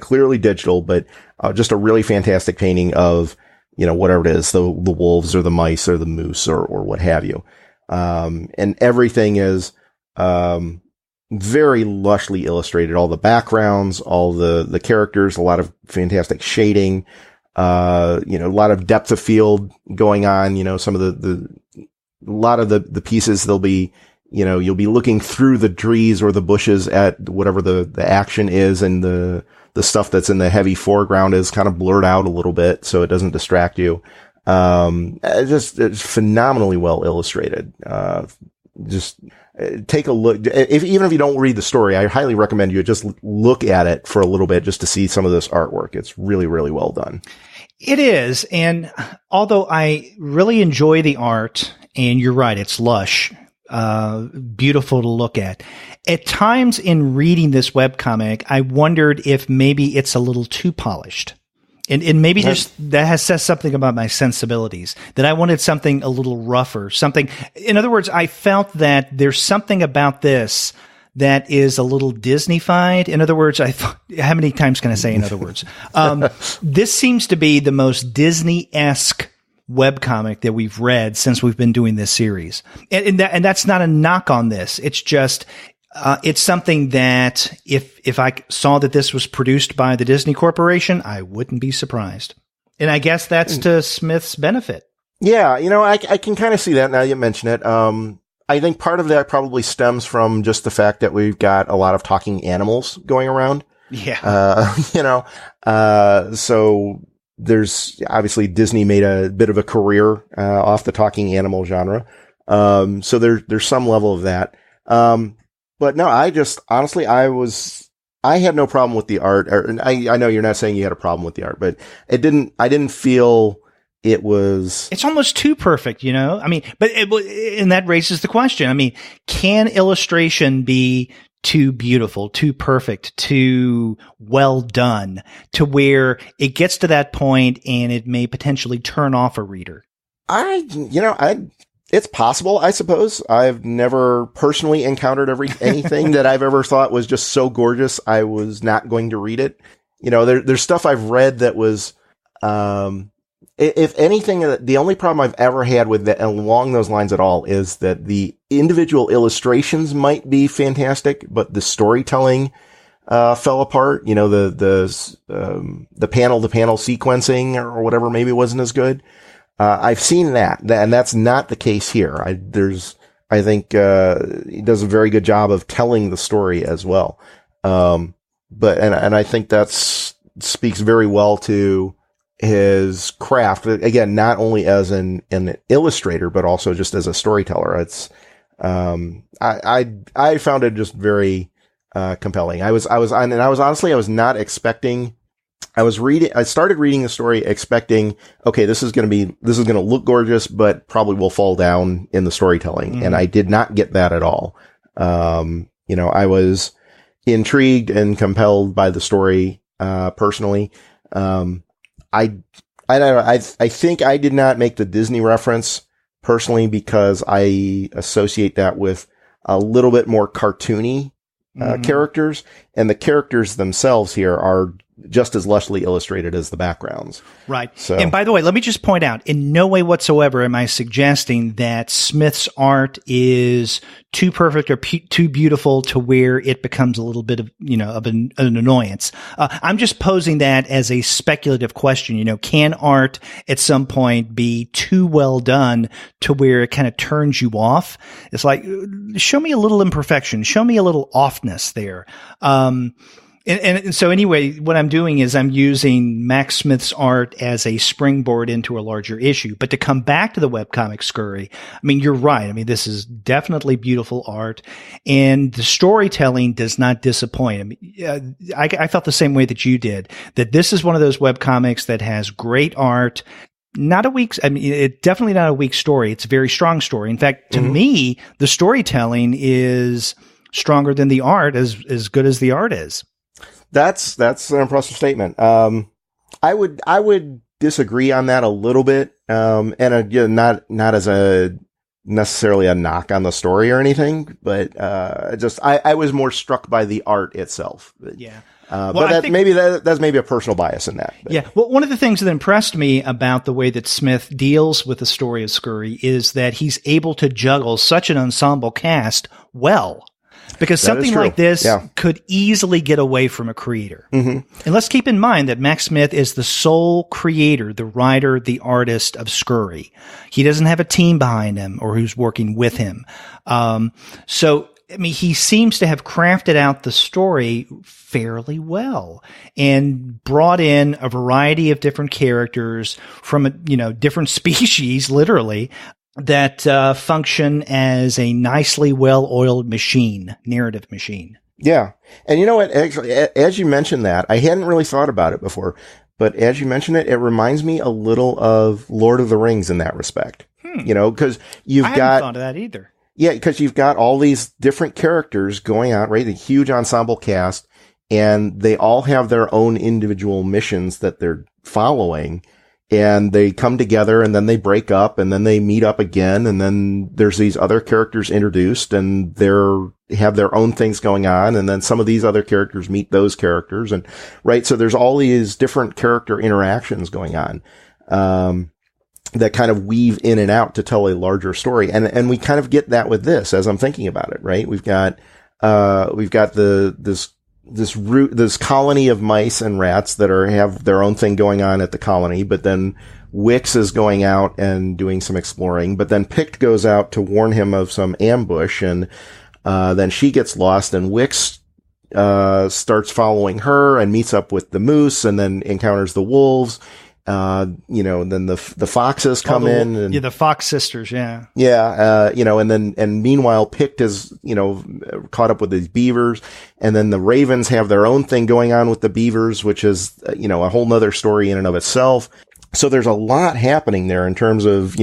Clearly digital, but just a really fantastic painting of, whatever it is, the wolves or the mice or the moose or what have you. And everything is, very lushly illustrated. All the backgrounds, all the characters, a lot of fantastic shading, a lot of depth of field going on. Some of a lot of the pieces, they'll be, you'll be looking through the trees or the bushes at whatever the action is, and the stuff that's in the heavy foreground is kind of blurred out a little bit so it doesn't distract you. It's phenomenally well illustrated. Just take a look. Even if you don't read the story, I highly recommend you just look at it for a little bit just to see some of this artwork. It's really, really well done.
It is. And although I really enjoy the art, and you're right, it's lush, beautiful to look at times in reading this webcomic, I wondered if maybe it's a little too polished. And maybe that says something about my sensibilities, that I wanted something a little rougher, something. In other words, I felt that there's something about this that is a little Disney-fied. In other words, I thought, how many times can I say in other words? This seems to be the most Disney-esque webcomic that we've read since we've been doing this series. And that's not a knock on this. It's just, it's something that if I saw that this was produced by the Disney Corporation, I wouldn't be surprised. And I guess that's to Smith's benefit.
Yeah, I can kind of see that now you mention it. I think part of that probably stems from just the fact that we've got a lot of talking animals going around.
Yeah.
So there's obviously Disney made a bit of a career off the talking animal genre. So there's some level of that. But no, I had no problem with the art. I know you're not saying you had a problem with the art, but I didn't feel
It's almost too perfect, you know? I mean, and that raises the question. I mean, can illustration be too beautiful, too perfect, too well done to where it gets to that point and it may potentially turn off a reader?
It's possible, I suppose. I've never personally encountered anything that I've ever thought was just so gorgeous I was not going to read it. You know, there's stuff I've read that was, if anything, the only problem I've ever had with that along those lines at all is that the individual illustrations might be fantastic, but the storytelling fell apart. You know, the panel-to-panel sequencing or whatever maybe wasn't as good. I've seen that, and that's not the case here. I think he does a very good job of telling the story as well. But I think speaks very well to his craft. Again, not only as an illustrator, but also just as a storyteller. It's, I found it just very, compelling. I was not expecting. I started reading the story expecting, okay, this is going to look gorgeous, but probably will fall down in the storytelling. Mm-hmm. And I did not get that at all. I was intrigued and compelled by the story, personally. I think I did not make the Disney reference personally because I associate that with a little bit more cartoony, characters, and the characters themselves here are just as lushly illustrated as the backgrounds.
Right. So, and by the way, let me just point out, in no way whatsoever am I suggesting that Smith's art is too perfect or too beautiful to where it becomes a little bit of, of an annoyance. I'm just posing that as a speculative question. Can art at some point be too well done to where it kind of turns you off? It's like, show me a little imperfection. Show me a little offness there. And so anyway, what I'm doing is I'm using Max Smith's art as a springboard into a larger issue. But to come back to the webcomic Scurry, I mean, you're right. I mean, this is definitely beautiful art, and the storytelling does not disappoint. I mean, I felt the same way that you did, that this is one of those webcomics that has great art. It's definitely not a weak story. It's a very strong story. In fact, to me, the storytelling is stronger than the art, as good as the art is.
That's an impressive statement. I would disagree on that a little bit. Not as necessarily a knock on the story or anything, but, I was more struck by the art itself.
Yeah.
That's maybe a personal bias in that. But.
Yeah. Well, one of the things that impressed me about the way that Smith deals with the story of Scurry is that he's able to juggle such an ensemble cast well. Because something like this could easily get away from a creator. Mm-hmm. And let's keep in mind that Max Smith is the sole creator, the writer, the artist of Scurry. He doesn't have a team behind him or who's working with him. He seems to have crafted out the story fairly well and brought in a variety of different characters from, different species, literally, that function as a nicely well-oiled narrative machine.
Yeah. And you know what? Actually, as you mentioned that, I hadn't really thought about it before, but as you mentioned it, it reminds me a little of Lord of the Rings in that respect. Because I hadn't
thought of that either.
Yeah, because you've got all these different characters going out, right? A huge ensemble cast, and they all have their own individual missions that they're following. And they come together and then they break up and then they meet up again. And then there's these other characters introduced and have their own things going on. And then some of these other characters meet those characters. And right. So there's all these different character interactions going on, that kind of weave in and out to tell a larger story. And we kind of get that with this as I'm thinking about it, right? We've got this colony of mice and rats that have their own thing going on at the colony, but then Wix is going out and doing some exploring, but then Pict goes out to warn him of some ambush, and then she gets lost, and Wix starts following her and meets up with the moose and then encounters the wolves. Then the foxes come in, and
the Fox sisters. Yeah.
Yeah. And meanwhile, Pict is, caught up with these beavers, and then the ravens have their own thing going on with the beavers, which is, a whole nother story in and of itself. So there's a lot happening there in terms of,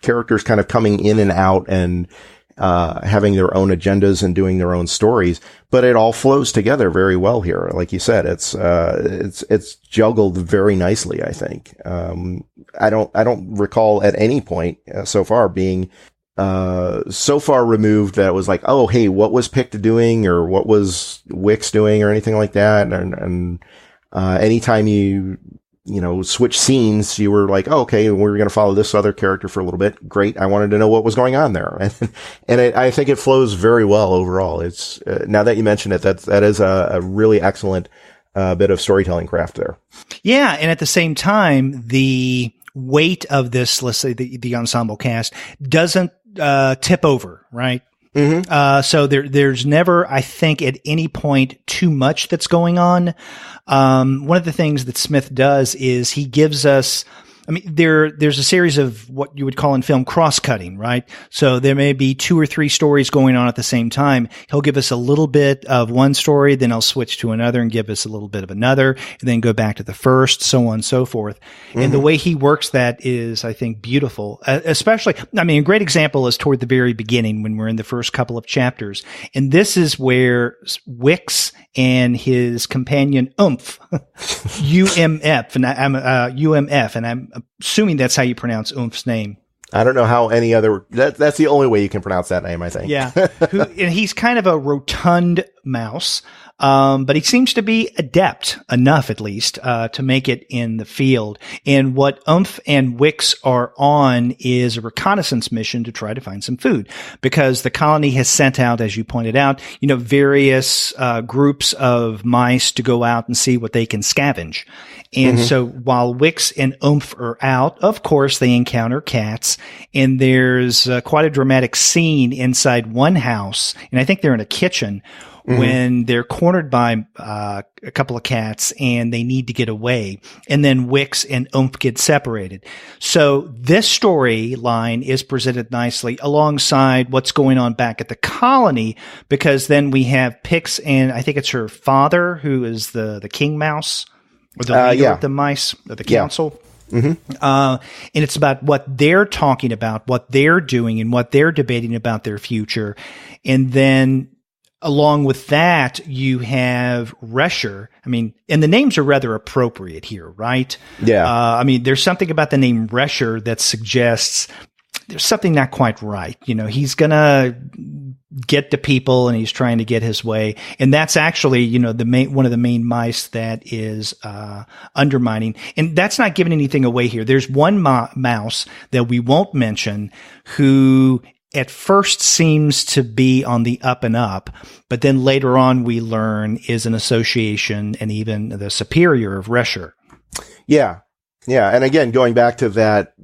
characters kind of coming in and out and having their own agendas and doing their own stories, but it all flows together very well here. Like you said, it's juggled very nicely, I think. I don't recall at any point so far being so far removed that it was like, oh, hey, what was Pick doing or what was Wix doing or anything like that. And anytime you switch scenes, you were like, oh, okay, we're going to follow this other character for a little bit. Great. I wanted to know what was going on there. And I think it flows very well overall. It's, now that you mention it, that is a really excellent, bit of storytelling craft there. Yeah.
And at the same time, the weight of this, let's say the ensemble cast doesn't, tip over, right?
Mm-hmm.
So there's never, I think, at any point too much that's going on. One of the things that Smith does is he gives us, there's a series of what you would call in film cross-cutting, right? So there may be 2 or 3 stories going on at the same time. He'll give us a little bit of one story, then he'll switch to another and give us a little bit of another, and then go back to the first, so on and so forth. Mm-hmm. And the way he works that is, I think, beautiful. Especially, a great example is toward the very beginning when we're in the first couple of chapters. And this is where Wix and his companion UMF, and I'm assuming that's how you pronounce Umf's name.
I don't know how any other, that's the only way you can pronounce that name, I think.
Yeah. And he's kind of a rotund mouse. But he seems to be adept enough, at least, to make it in the field. And what Umph and Wix are on is a reconnaissance mission to try to find some food, because the colony has sent out, as you pointed out, various groups of mice to go out and see what they can scavenge. And mm-hmm. so while Wix and Umph are out, of course, they encounter cats, and there's quite a dramatic scene inside one house, and I think they're in a kitchen, mm-hmm. when they're cornered by a couple of cats and they need to get away. And then Wix and Umph get separated. So this storyline is presented nicely alongside what's going on back at the colony, because then we have Pix and I think it's her father, who is the king mouse, or the leader of the mice, of the council.
Yeah. Mm-hmm.
And it's about what they're talking about, what they're doing, and what they're debating about their future. And then along with that, you have Resher. And the names are rather appropriate here, right?
Yeah.
There's something about the name Resher that suggests there's something not quite right. He's gonna get to people and he's trying to get his way. And that's actually, one of the main mice that is, undermining. And that's not giving anything away here. There's one mouse that we won't mention who at first seems to be on the up and up, but then later on we learn is an association and even the superior of Resher.
Yeah. Yeah. And again, going back to that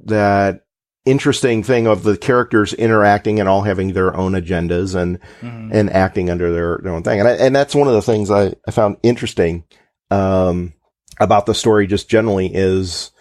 interesting thing of the characters interacting and all having their own agendas and, mm-hmm. and acting under their own thing. And that's one of the things I found interesting, about the story just generally is,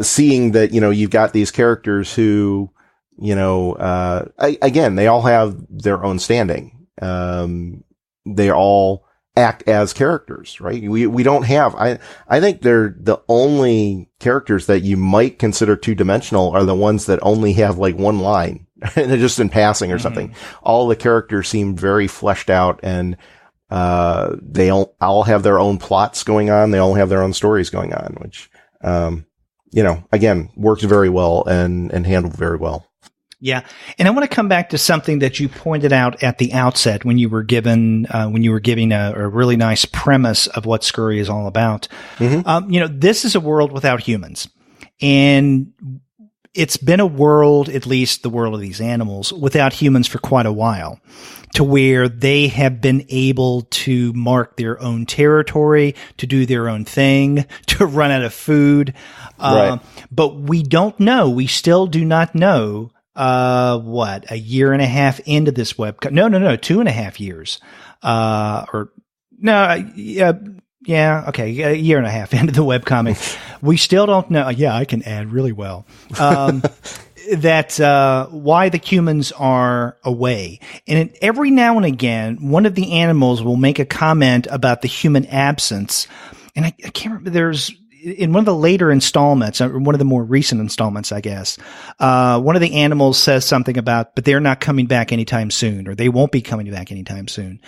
seeing that, you've got these characters who, again, they all have their own standing. They all act as characters, right? We don't have, I think they're the only characters that you might consider 2-dimensional are the ones that only have like one line and they're just in passing or mm-hmm. something. All the characters seem very fleshed out and, they all have their own plots going on. They all have their own stories going on, which, again, works very well and handled very well.
Yeah. And I want to come back to something that you pointed out at the outset when you were giving a really nice premise of what Scurry is all about. Mm-hmm. This is a world without humans, and it's been a world, at least the world of these animals, without humans for quite a while, to where they have been able to mark their own territory, to do their own thing, to run out of food.
Right.
But we don't know. We still do not know. A year and a half into this No, 2.5 years. Okay. A year and a half into the webcomic. We still don't know. Yeah, I can add really well. That, why the humans are away. And every now and again, one of the animals will make a comment about the human absence. And I can't remember, in one of the later installments, or one of the more recent installments, I guess, one of the animals says something about, but they're not coming back anytime soon, or they won't be coming back anytime soon.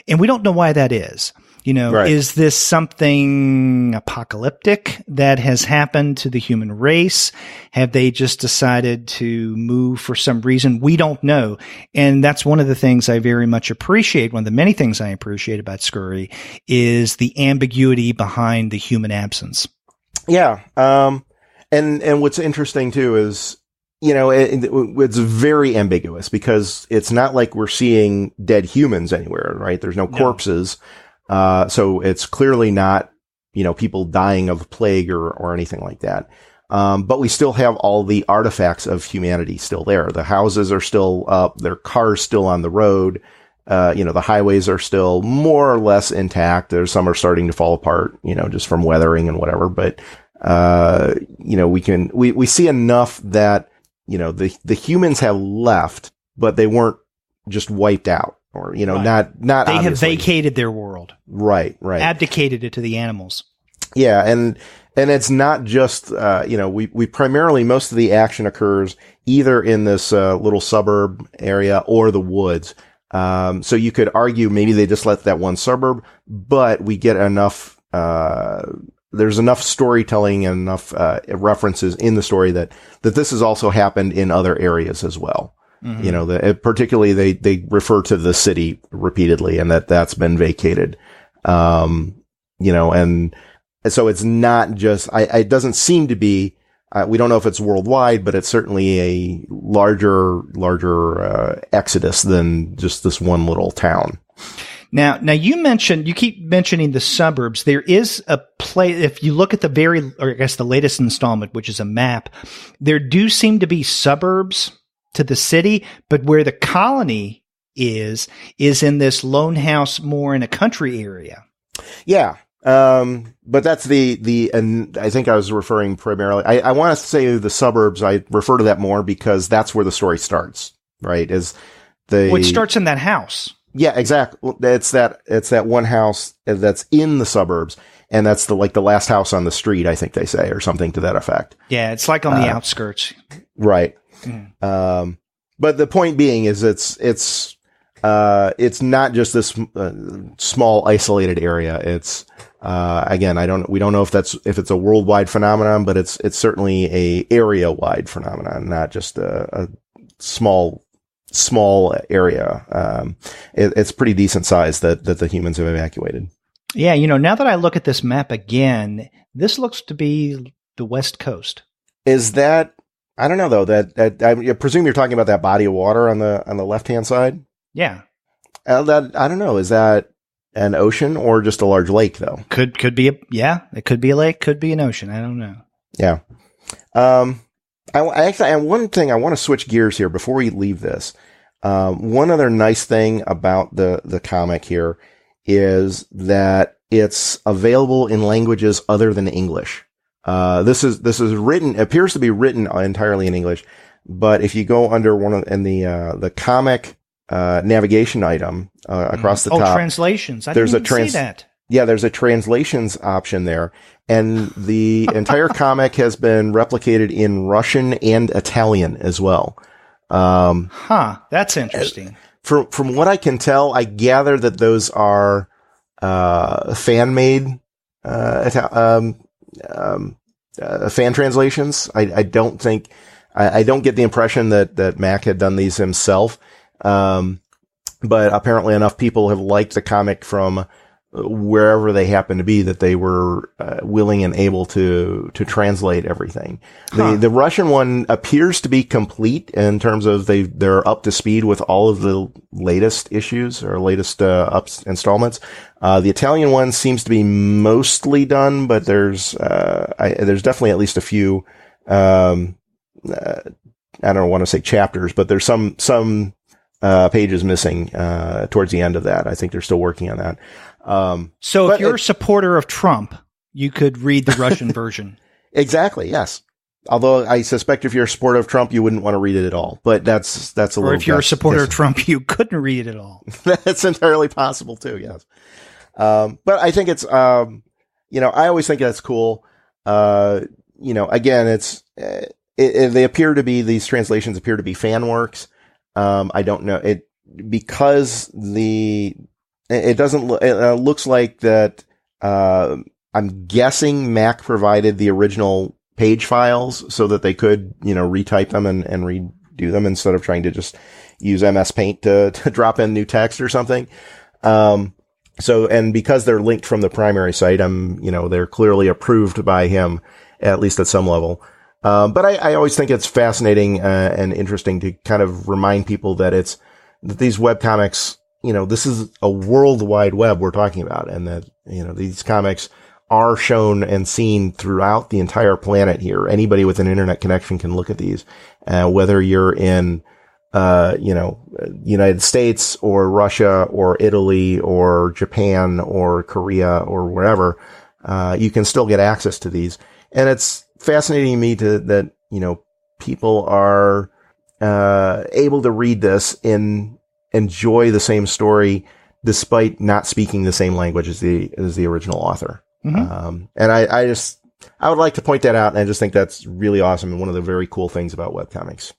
And we don't know why that is. Right. Is this something apocalyptic that has happened to the human race? Have they just decided to move for some reason? We don't know. And that's one of the things I very much appreciate. One of the many things I appreciate about Scurry is the ambiguity behind the human absence.
Yeah. And what's interesting too is, it's very ambiguous because it's not like we're seeing dead humans anywhere, right? There's no corpses. So it's clearly not, people dying of plague or anything like that. But we still have all the artifacts of humanity still there. The houses are still up. There are cars still on the road. The highways are still more or less intact. There's some are starting to fall apart, just from weathering and whatever. But, we see enough that, the humans have left, but they weren't just wiped out. Or, not they obviously
have vacated their world.
Right.
Abdicated it to the animals.
Yeah. And it's not just, we primarily, most of the action occurs either in this, little suburb area or the woods. So you could argue maybe they just left that one suburb, but we get enough, there's enough storytelling and enough, references in the story that this has also happened in other areas as well. Mm-hmm. Particularly they refer to the city repeatedly and that's been vacated. And so it's not just, it doesn't seem to be, we don't know if it's worldwide, but it's certainly a larger, exodus than just this one little town.
Now you keep mentioning the suburbs. There is a place, if you look at the latest installment, which is a map, there do seem to be suburbs to the city, but where the colony is in this lone house more in a country area. Yeah.
But that's and I think I was referring primarily, I want to say the suburbs, I refer to that more because that's where the story starts, right?
It starts in that house.
Yeah, exactly. It's that one house that's in the suburbs. And that's the last house on the street, I think they say, or something to that effect.
Yeah. It's like on the outskirts.
Right. Mm. But the point being is it's not just this small isolated area. It's, again, we don't know if it's a worldwide phenomenon, but it's certainly a area wide phenomenon, not just a small area. It's pretty decent size that the humans have evacuated.
Yeah. Now that I look at this map again, this looks to be the West Coast.
Is that, I don't know though, that I presume you're talking about that body of water on the left-hand side.
Yeah.
I don't know. Is that an ocean or just a large lake though?
Could be it could be a lake, could be an ocean. I don't know.
Yeah. One thing I want to switch gears here before we leave this. One other nice thing about the comic here is that it's available in languages other than English. This is written, appears to be written entirely in English, but if you go under the comic, navigation item, across the top.
Translations. I didn't even see that.
Yeah, there's a translations option there. And the entire comic has been replicated in Russian and Italian as well.
That's interesting.
From what I can tell, I gather that those are, fan-made, fan translations. I don't get the impression that Mac had done these himself. But apparently enough people have liked the comic from wherever they happen to be that they were willing and able to translate everything. The Russian one appears to be complete in terms of they're up to speed with all of the latest issues or latest installments. The Italian one seems to be mostly done, but there's definitely at least a few I don't want to say chapters, but there's some pages missing towards the end of that. I think they're still working on that.
So if you're a supporter of Trump, you could read the Russian version.
Exactly. Yes. Although I suspect if you're a supporter of Trump, you wouldn't want to reid it at all. But that's a little.
Or if you're a supporter of Trump, you couldn't read it at all.
That's entirely possible too. Yes. But I think it's, I always think that's cool. Again, these translations appear to be fan works. I don't know it because it doesn't look, it looks like that, I'm guessing Mac provided the original page files so that they could, retype them and redo them instead of trying to just use MS Paint to drop in new text or something. And because they're linked from the primary site, they're clearly approved by him, at least at some level. But I always think it's fascinating, and interesting to kind of remind people that these webcomics, this is a worldwide web we're talking about, and that, these comics are shown and seen throughout the entire planet here. Anybody with an internet connection can look at these, whether you're in, United States or Russia or Italy or Japan or Korea or wherever, you can still get access to these. And it's fascinating to me that people are, able to read this and enjoy the same story despite not speaking the same language as the original author. Mm-hmm. And I would like to point that out, and I just think that's really awesome and one of the very cool things about webcomics.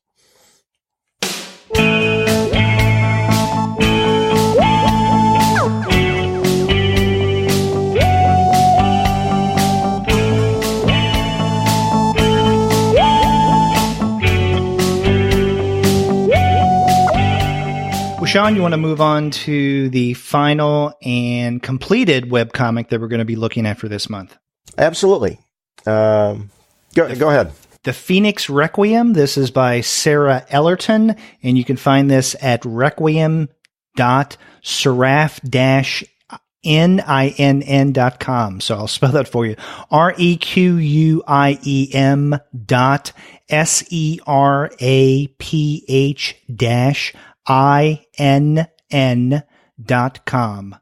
Sean, you want to move on to the final and completed webcomic that we're going to be looking at for this month?
Absolutely. Go ahead.
The Phoenix Requiem. This is by Sarah Ellerton, and you can find this at requiem.seraph-ninn.com. So I'll spell that for you. requiem.seraph-inn.com.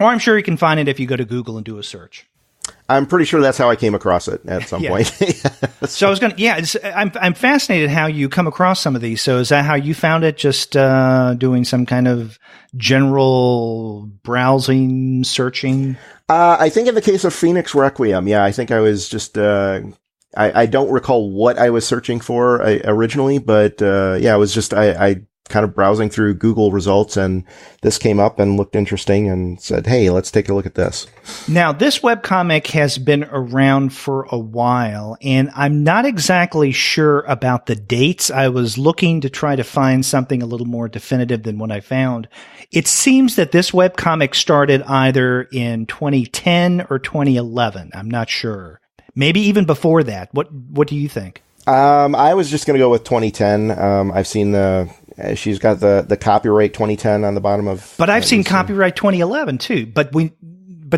Or I'm sure you can find it if you go to Google and do a search.
I'm pretty sure that's how I came across it at some point.
So I was going to, I'm fascinated how you come across some of these. So is that how you found it? Just doing some kind of general browsing, searching?
I think in the case of Phoenix Requiem, I think I was just, I don't recall what I was searching for originally, but it was just, I kind of browsing through Google results, and this came up and looked interesting and said, hey, let's take a look at this.
Now, this webcomic has been around for a while, and I'm not exactly sure about the dates. I was looking to try to find something a little more definitive than what I found. It seems that this webcomic started either in 2010 or 2011. I'm not sure. Maybe even before that. What do you think?
I was just going to go with 2010. I've seen she's got the copyright 2010 on the bottom of.
But I've seen copyright 2011 too. But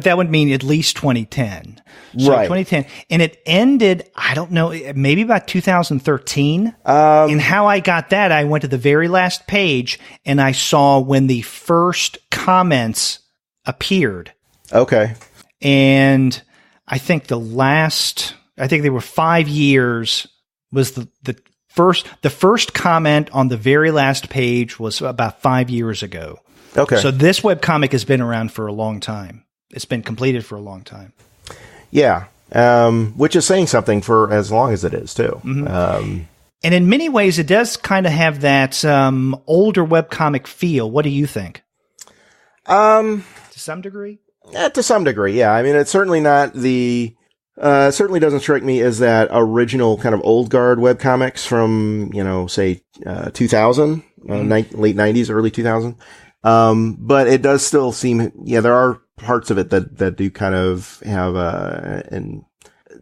that would mean at least 2010. So
right.
2010, and it ended. I don't know, maybe about 2013. And how I got that, I went to the very last page and I saw when the first comments appeared.
Okay.
And I think there were 5 years. Was the first comment on the very last page was about 5 years ago.
Okay.
So this webcomic has been around for a long time. It's been completed for a long time.
Yeah. Which is saying something for as long as it is too.
Mm-hmm. And in many ways, it does kind of have that older webcomic feel. What do you think? To some degree?
To some degree, yeah. I mean, it's certainly not it certainly doesn't strike me as that original kind of old guard webcomics from, say, 2000, late 90s, early 2000. But it does still seem, there are parts of it that do kind of have an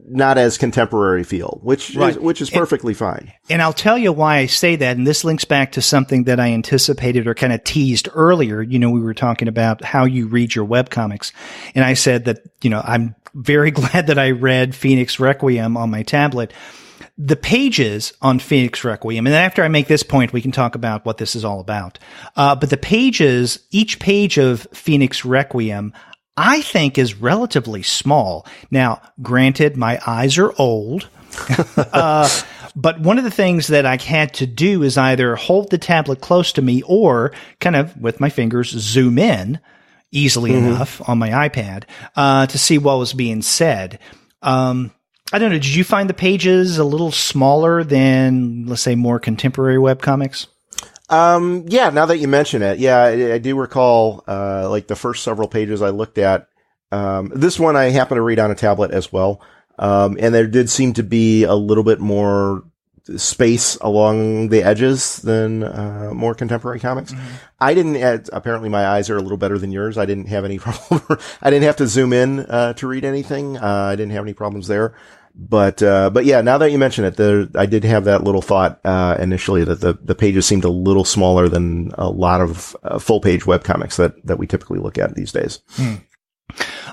not as contemporary feel, which is perfectly fine.
And I'll tell you why I say that, and this links back to something that I anticipated or kind of teased earlier. We were talking about how you read your webcomics, and I said that, I'm very glad that I read Phoenix Requiem on my tablet. The pages on Phoenix Requiem, and after I make this point, we can talk about what this is all about. But the pages, each page of Phoenix Requiem, I think is relatively small. Now, granted, my eyes are old, but one of the things that I had to do is either hold the tablet close to me or kind of with my fingers zoom in easily enough on my iPad to see what was being said. I don't know. Did you find the pages a little smaller than, let's say, more contemporary webcomics?
Yeah, now that you mention it, yeah, I do recall, like the first several pages I looked at. This one I happen to read on a tablet as well. And there did seem to be a little bit more space along the edges than, more contemporary comics. Mm-hmm. I didn't, apparently my eyes are a little better than yours. I didn't have any problem. I didn't have to zoom in, to read anything. I didn't have any problems there. But yeah, now that you mention it, I did have that little thought, initially that the pages seemed a little smaller than a lot of full page webcomics that we typically look at these days.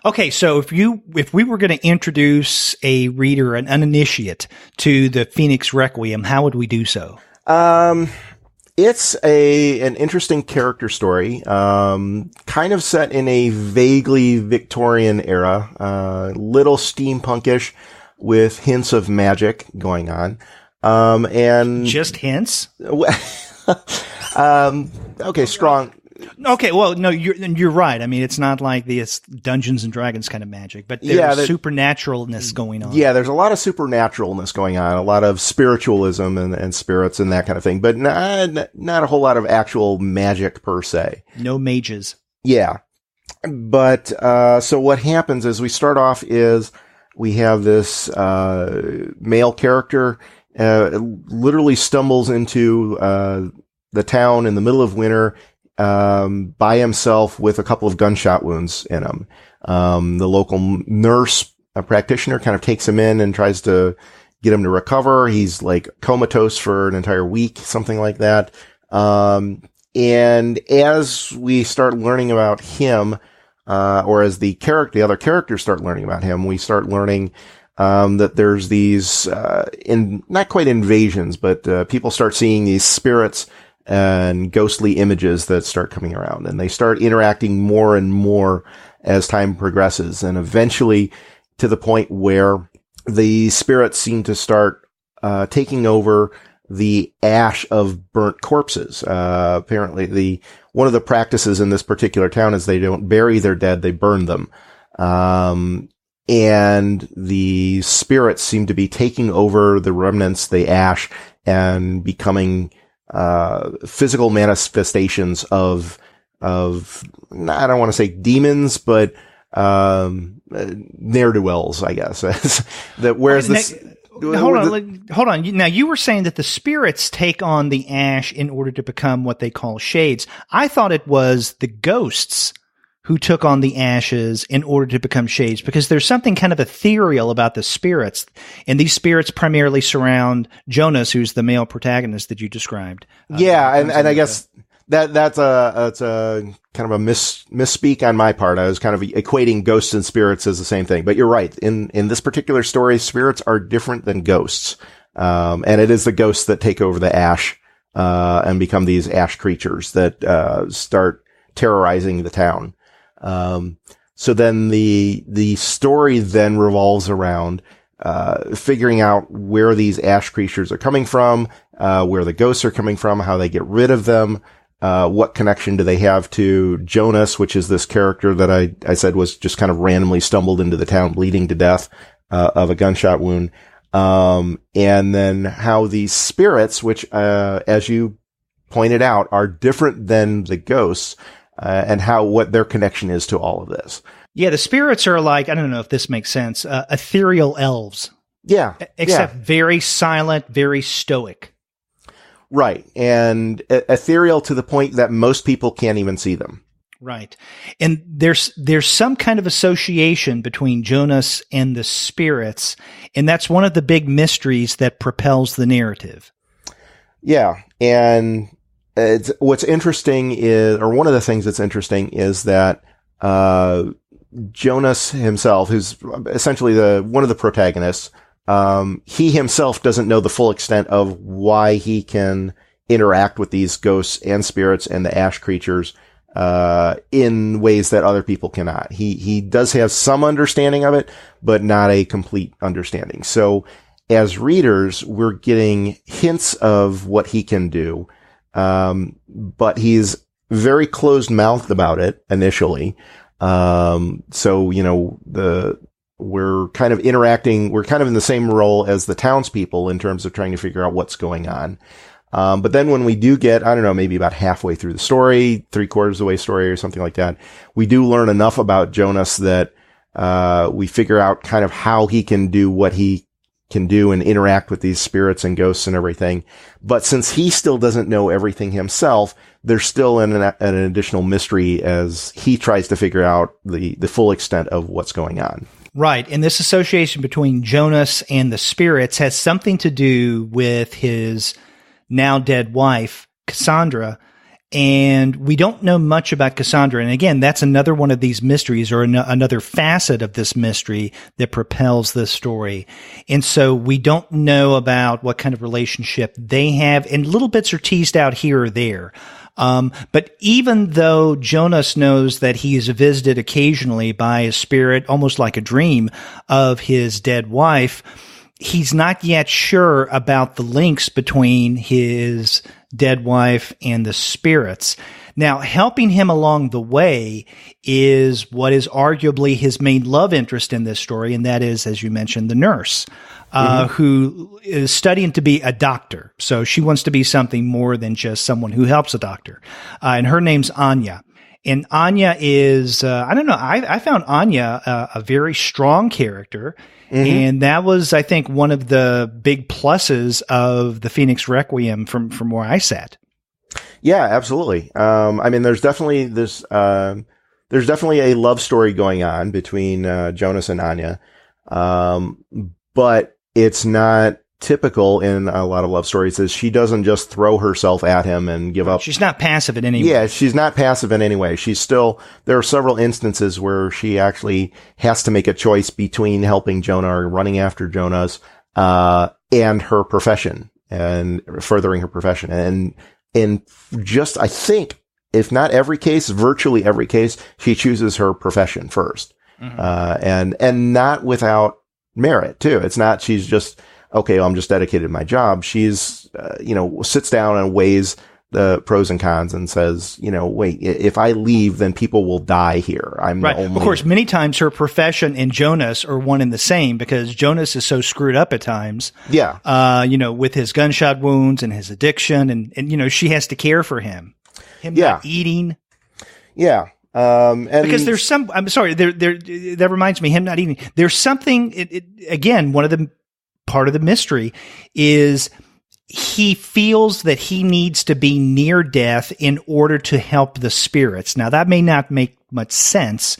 Okay. So if we were going to introduce a reader, an uninitiate to the Phoenix Requiem, how would we do so?
It's an interesting character story, kind of set in a vaguely Victorian era, little steampunkish, with hints of magic going on. And
just hints?
Okay, strong.
Okay, well, no, you're right. I mean, it's not like this Dungeons and Dragons kind of magic, but there's supernaturalness going on.
Yeah, there's a lot of supernaturalness going on, a lot of spiritualism and spirits and that kind of thing, but not a whole lot of actual magic per se.
No mages.
Yeah. But, so what happens is we start off is we have this, male character, literally stumbles into, the town in the middle of winter, by himself with a couple of gunshot wounds in him. The local nurse, a practitioner, kind of takes him in and tries to get him to recover. He's like comatose for an entire week, something like that. And as we start learning about him, or as the other characters start learning about him, we start learning, that there's these, not quite invasions, but, people start seeing these spirits and ghostly images that start coming around, and they start interacting more and more as time progresses. And eventually to the point where the spirits seem to start, taking over the ash of burnt corpses. Apparently one of the practices in this particular town is they don't bury their dead, they burn them. And the spirits seem to be taking over the remnants, the ash, and becoming, physical manifestations of, I don't want to say demons, but, ne'er-do-wells, I guess.
Hold on. Now, you were saying that the spirits take on the ash in order to become what they call shades. I thought it was the ghosts who took on the ashes in order to become shades, because there's something kind of ethereal about the spirits. And these spirits primarily surround Jonas, who's the male protagonist that you described.
Yeah. And I guess that's a kind of a misspeak on my part. I was kind of equating ghosts and spirits as the same thing, but you're right. In this particular story, spirits are different than ghosts. And it is the ghosts that take over the ash, and become these ash creatures that, start terrorizing the town. So then the story then revolves around, figuring out where these ash creatures are coming from, where the ghosts are coming from, how they get rid of them, what connection do they have to Jonas, which is this character that I said was just kind of randomly stumbled into the town bleeding to death, of a gunshot wound. And then how these spirits, which, as you pointed out, are different than the ghosts, and what their connection is to all of this.
Yeah, the spirits are like, I don't know if this makes sense, ethereal elves.
Yeah.
Except very silent, very stoic.
Right. And ethereal to the point that most people can't even see them.
Right. And there's some kind of association between Jonas and the spirits, and that's one of the big mysteries that propels the narrative.
Yeah. And what's interesting is, or one of the things that's interesting is that, Jonas himself, who's essentially one of the protagonists, he himself doesn't know the full extent of why he can interact with these ghosts and spirits and the ash creatures, in ways that other people cannot. He does have some understanding of it, but not a complete understanding. So as readers, we're getting hints of what he can do. But he's very closed-mouthed about it initially. So, we're kind of interacting. We're kind of in the same role as the townspeople in terms of trying to figure out what's going on. But then when we do get, I don't know, maybe about halfway through the story, 3/4 of the way story or something like that, we do learn enough about Jonas that, we figure out kind of how he can do what he can do and interact with these spirits and ghosts and everything. But since he still doesn't know everything himself, there's still an additional mystery as he tries to figure out the full extent of what's going on.
Right. And this association between Jonas and the spirits has something to do with his now dead wife, Cassandra. And we don't know much about Cassandra. And again, that's another one of these mysteries, or another facet of this mystery that propels this story. And so we don't know about what kind of relationship they have, and little bits are teased out here or there. But even though Jonas knows that he is visited occasionally by a spirit, almost like a dream, of his dead wife, he's not yet sure about the links between his dead wife and the spirits. Now, helping him along the way is what is arguably his main love interest in this story, and that is, as you mentioned, the nurse, who is studying to be a doctor. So she wants to be something more than just someone who helps a doctor. And her name's Anya. And Anya is, I don't know, I found Anya a very strong character. And that was, I think, one of the big pluses of the Phoenix Requiem from where I sat.
Yeah, absolutely. I mean, there's definitely a love story going on between Jonas and Anya. But it's not typical in a lot of love stories is she doesn't just throw herself at him and give up. She's
not passive in any way.
Yeah, she's not passive in any way. She's still, there are several instances where she actually has to make a choice between helping Jonah or running after Jonas, and her profession and furthering her profession. And in just, I think, if not every case, virtually every case, she chooses her profession first. And not without merit too. It's not, she's just, okay, well, I'm just dedicated to my job. She's, sits down and weighs the pros and cons and says, wait, if I leave, then people will die here. I'm
right.
The only.
Of course, many times her profession and Jonas are one and the same because Jonas is so screwed up at times.
Yeah.
With his gunshot wounds and his addiction and she has to care for him. Not eating.
Yeah.
And because there's some, I'm sorry, that reminds me, him not eating. There's something, again, one of the, part of the mystery is he feels that he needs to be near death in order to help the spirits. Now, that may not make much sense.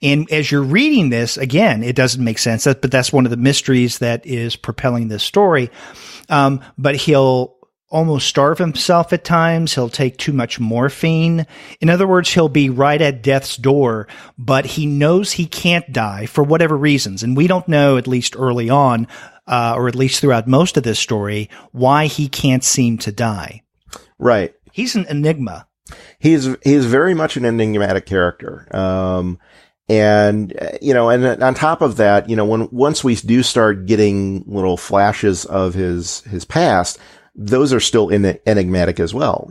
And as you're reading this, again, it doesn't make sense, but that's one of the mysteries that is propelling this story. But he'll almost starve himself at times. He'll take too much morphine. In other words, he'll be right at death's door, but he knows he can't die for whatever reasons. And we don't know, at least early on, or at least throughout most of this story, why he can't seem to die.
Right.
He's an enigma.
He's very much an enigmatic character. And on top of that, once we do start getting little flashes of his past, those are still enigmatic as well.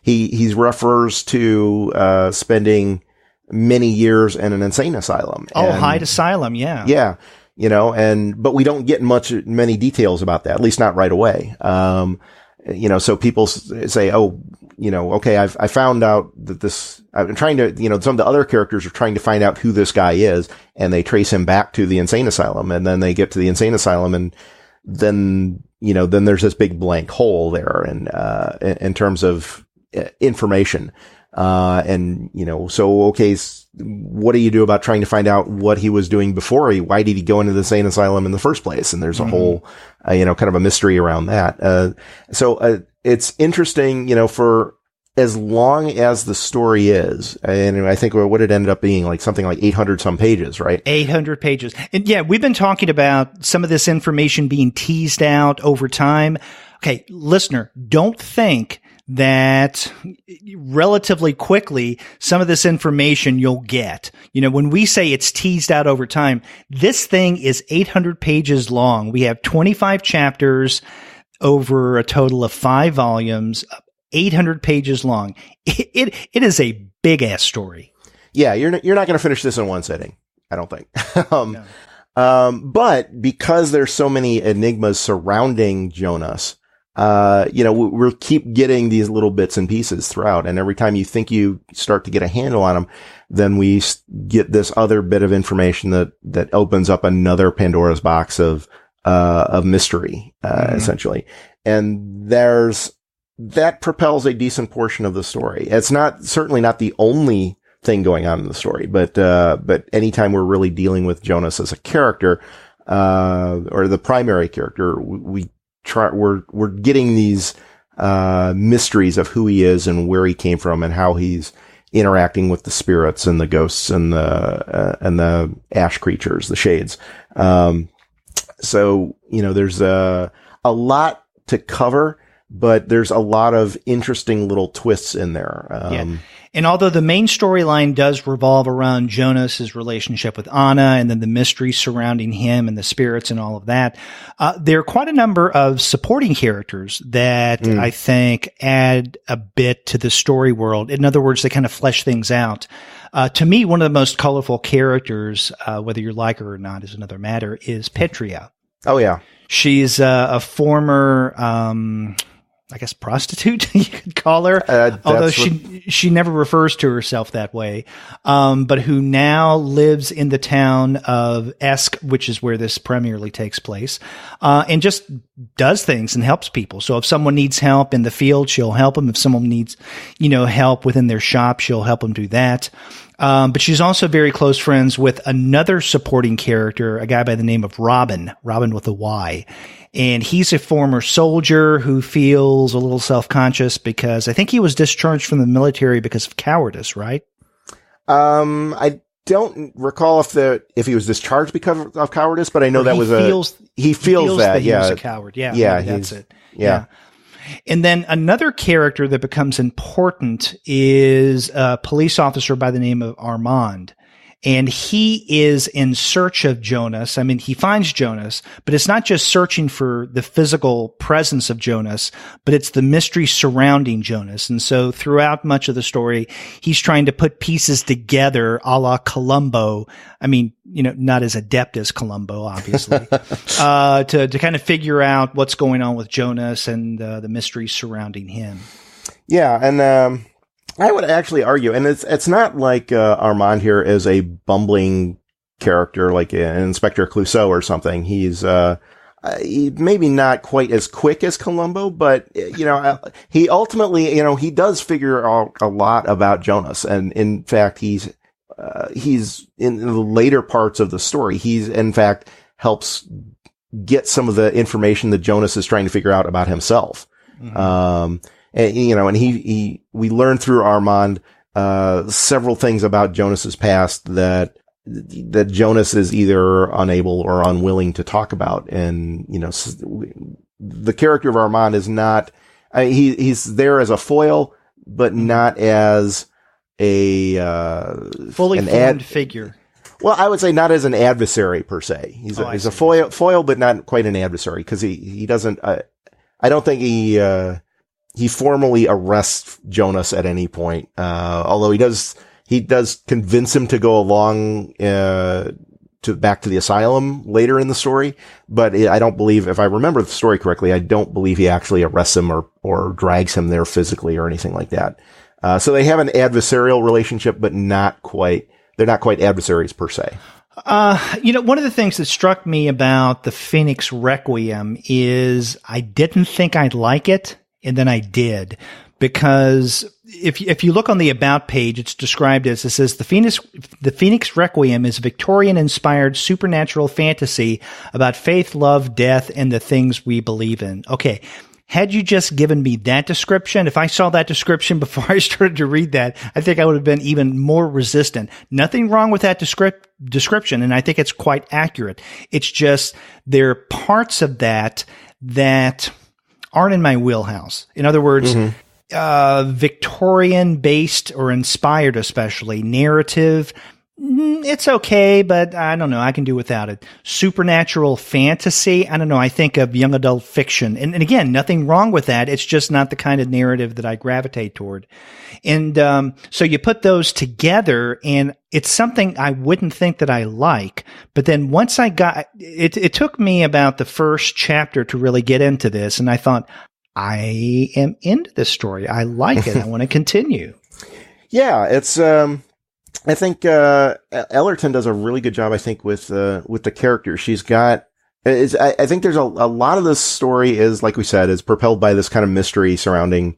He refers to, spending many years in an insane asylum.
Hyde Asylum. Yeah.
Yeah. But we don't get many details about that, at least not right away. So people say, okay, I found out that this, I'm trying to, some of the other characters are trying to find out who this guy is, and they trace him back to the insane asylum, and then they get to the insane asylum, and then there's this big blank hole there, and, in terms of information. Okay, what do you do about trying to find out what he was doing before? Why did he go into the insane asylum in the first place? And there's a whole, kind of a mystery around that. It's interesting, for as long as the story is, and I think what it ended up being like something like 800 some pages, right?
800 pages. And yeah, we've been talking about some of this information being teased out over time. Okay, listener, don't think that relatively quickly, some of this information you'll get. When we say it's teased out over time, this thing is 800 pages long. We have 25 chapters over a total of 5 volumes, 800 pages long. It is a big ass story.
Yeah, you're not going to finish this in one sitting. I don't think.
No.
But because there's so many enigmas surrounding Jonas, we'll keep getting these little bits and pieces throughout. And every time you think you start to get a handle on them, then we get this other bit of information that opens up another Pandora's box of mystery, essentially. And that propels a decent portion of the story. It's certainly not the only thing going on in the story, but anytime we're really dealing with Jonas as a character, or the primary character, we're getting these, mysteries of who he is and where he came from and how he's interacting with the spirits and the ghosts and the ash creatures, the shades. So, there's a lot to cover, but there's a lot of interesting little twists in there.
And although the main storyline does revolve around Jonas's relationship with Anna and then the mystery surrounding him and the spirits and all of that, there are quite a number of supporting characters that I think add a bit to the story world. In other words, they kind of flesh things out. To me, one of the most colorful characters, whether you like her or not is another matter, is Petria.
Oh, yeah.
She's a former, I guess, prostitute, you could call her, although she never refers to herself that way, but who now lives in the town of Esk, which is where this primarily takes place, and just does things and helps people. So if someone needs help in the field, she'll help them. If someone needs, help within their shop, she'll help them do that. But she's also very close friends with another supporting character, a guy by the name of Robin with a Y. And he's a former soldier who feels a little self-conscious because I think he was discharged from the military because of cowardice, right?
I don't recall if he was discharged because of cowardice, but I know he feels that he was
a coward. Yeah. That's it.
Yeah.
And then another character that becomes important is a police officer by the name of Armand. And he is in search of Jonas. I mean, he finds Jonas, but it's not just searching for the physical presence of Jonas, but it's the mystery surrounding Jonas. And so throughout much of the story, he's trying to put pieces together a la Columbo. I mean, not as adept as Columbo, obviously, to kind of figure out what's going on with Jonas and the mystery surrounding him. Yeah.
And, I would actually argue, and it's not like Armand here is a bumbling character like an Inspector Clouseau or something. He's maybe not quite as quick as Columbo, but he ultimately he does figure out a lot about Jonas, and in fact he's in the later parts of the story. He's in fact helps get some of the information that Jonas is trying to figure out about himself. Mm-hmm. And we learned through Armand, several things about Jonas's past that Jonas is either unable or unwilling to talk about. And, the character of Armand is not, he's there as a foil, but not as a,
fully formed figure.
Well, I would say not as an adversary per se. He's a foil, but not quite an adversary because he doesn't, I don't think he formally arrests Jonas at any point. Although he does convince him to go along, back to the asylum later in the story. But I don't believe, if I remember the story correctly, I don't believe he actually arrests him or drags him there physically or anything like that. So they have an adversarial relationship, but they're not quite adversaries per se.
One of the things that struck me about the Phoenix Requiem is I didn't think I'd like it. And then I did, because if you look on the About page, it's described as, it says, the Phoenix Requiem is a Victorian-inspired supernatural fantasy about faith, love, death, and the things we believe in. Okay. Had you just given me that description, if I saw that description before I started to read that, I think I would have been even more resistant. Nothing wrong with that description, and I think it's quite accurate. It's just there are parts of that aren't in my wheelhouse. In other words, Victorian-based or inspired, especially narrative, It's okay, but I don't know. I can do without it. Supernatural fantasy. I don't know. I think of young adult fiction. And again, nothing wrong with that. It's just not the kind of narrative that I gravitate toward. And so you put those together, and it's something I wouldn't think that I like. But then once I got it took me about the first chapter to really get into this. And I thought, I am into this story. I like it. I want to continue.
Yeah, it's I think Ellerton does a really good job. I think with the characters she's got. I think there's a lot of this story is, like we said, is propelled by this kind of mystery surrounding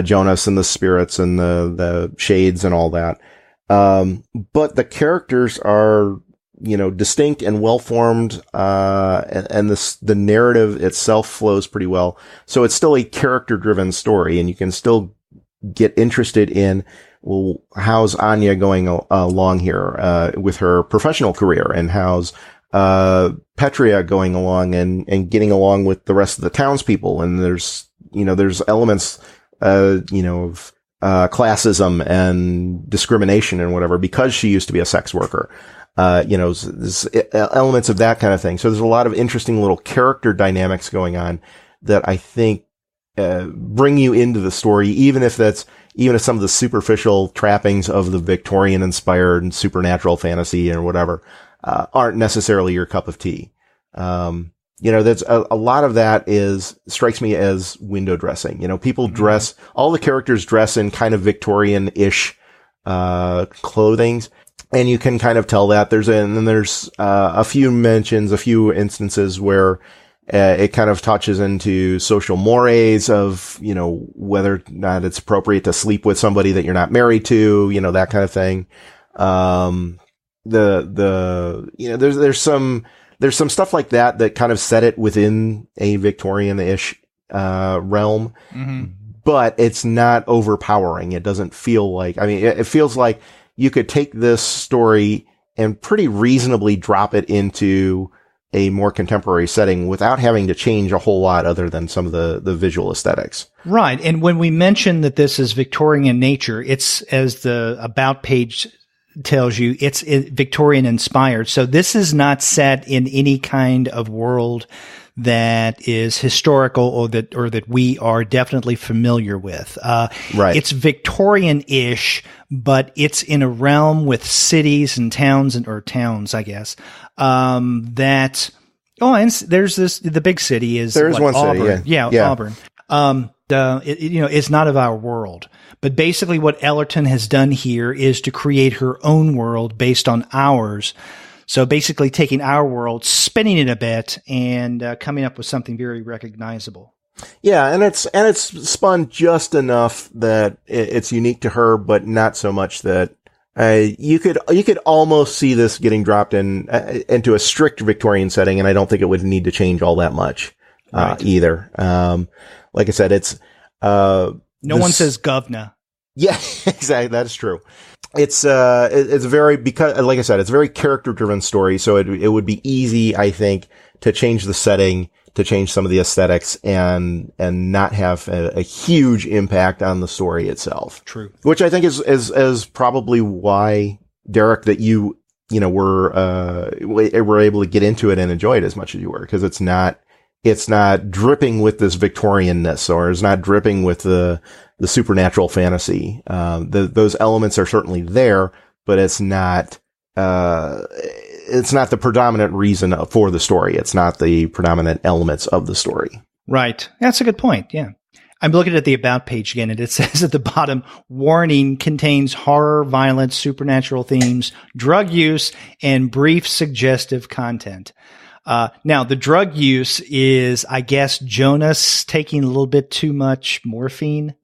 Jonas and the spirits and the shades and all that. But the characters are, distinct and well formed, and the narrative itself flows pretty well. So it's still a character driven story, and you can still get interested in, well, how's Anya going along here with her professional career, and how's Petria going along and getting along with the rest of the townspeople? And there's elements, of classism and discrimination and whatever, because she used to be a sex worker. There's elements of that kind of thing. So there's a lot of interesting little character dynamics going on that I think bring you into the story, even if some of the superficial trappings of the Victorian-inspired and supernatural fantasy or whatever aren't necessarily your cup of tea. That's a lot of that strikes me as window dressing. People dress, all the characters dress in kind of Victorian-ish clothing, and you can kind of tell that. There's a few instances where it kind of touches into social mores of, whether or not it's appropriate to sleep with somebody that you're not married to, that kind of thing. There's some stuff like that kind of set it within a Victorian-ish, realm, but it's not overpowering. It doesn't feel like, it feels like you could take this story and pretty reasonably drop it into a more contemporary setting without having to change a whole lot other than some of the visual aesthetics.
Right. And when we mention that this is Victorian in nature, it's, as the about page tells you, it's Victorian-inspired. So this is not set in any kind of world that is historical or that we are definitely familiar with.
Right.
It's Victorian-ish, but it's in a realm with cities and towns or towns, I guess. And there's the big city is
one
Auburn.
city, yeah.
Auburn. It's not of our world, but basically what Ellerton has done here is to create her own world based on ours. So basically taking our world, spinning it a bit, and coming up with something very recognizable.
Yeah, and it's spun just enough that it's unique to her, but not so much that you could almost see this getting dropped into a strict Victorian setting, and I don't think it would need to change all that much either. Like I said, it's
no one says governor.
Yeah, exactly. That is true. It's very, because, like I said, it's a very character driven story. So it would be easy, I think, to change the setting, to change some of the aesthetics and not have a huge impact on the story itself.
True.
Which I think is probably why, Derek, that you were able to get into it and enjoy it as much as you were. Cause it's not dripping with this Victorianness, or it's not dripping with the supernatural fantasy. Those elements are certainly there, but it's not the predominant reason for the story. It's not the predominant elements of the story.
Right. That's a good point. Yeah. I'm looking at the about page again, and it says at the bottom, warning, contains horror, violence, supernatural themes, drug use, and brief suggestive content. Now the drug use is, I guess, Jonas taking a little bit too much morphine.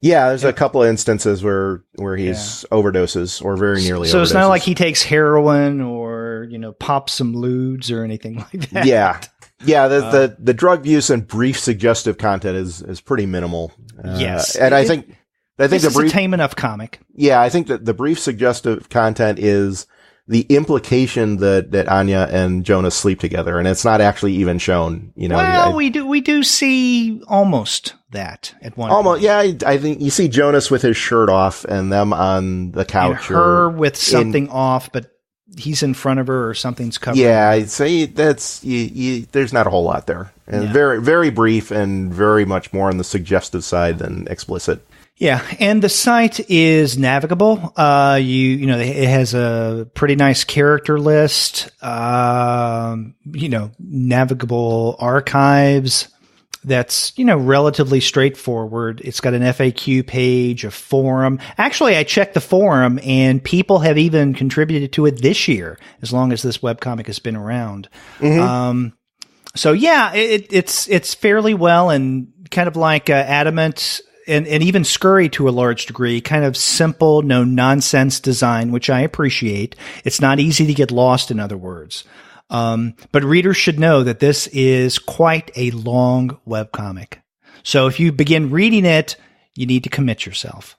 Yeah, there's a couple of instances where he's overdoses, or very nearly overdoses.
So it's not like he takes heroin or, pops some ludes or anything like that.
Yeah. Yeah, the drug use and brief suggestive content is pretty minimal.
Yes.
And I think
this is a tame enough comic.
Yeah, I think that the brief suggestive content is the implication that Anya and Jonas sleep together, and it's not actually even shown.
Well, we do see almost that at one point.
Yeah, I think you see Jonas with his shirt off and them on the couch,
and her with something off, but he's in front of her or something's covered.
Yeah, I'd say that's there's not a whole lot there, and very, very brief and very much more on the suggestive side than explicit.
Yeah, and the site is navigable. It has a pretty nice character list. Navigable archives. That's, relatively straightforward. It's got an FAQ page, a forum. Actually, I checked the forum and people have even contributed to it this year, as long as this webcomic has been around. Mm-hmm. It's fairly well, and kind of like Adamant and even Scurry to a large degree, kind of simple, no nonsense design, which I appreciate. It's not easy to get lost, in other words. But readers should know that this is quite a long webcomic. So if you begin reading it, you need to commit yourself.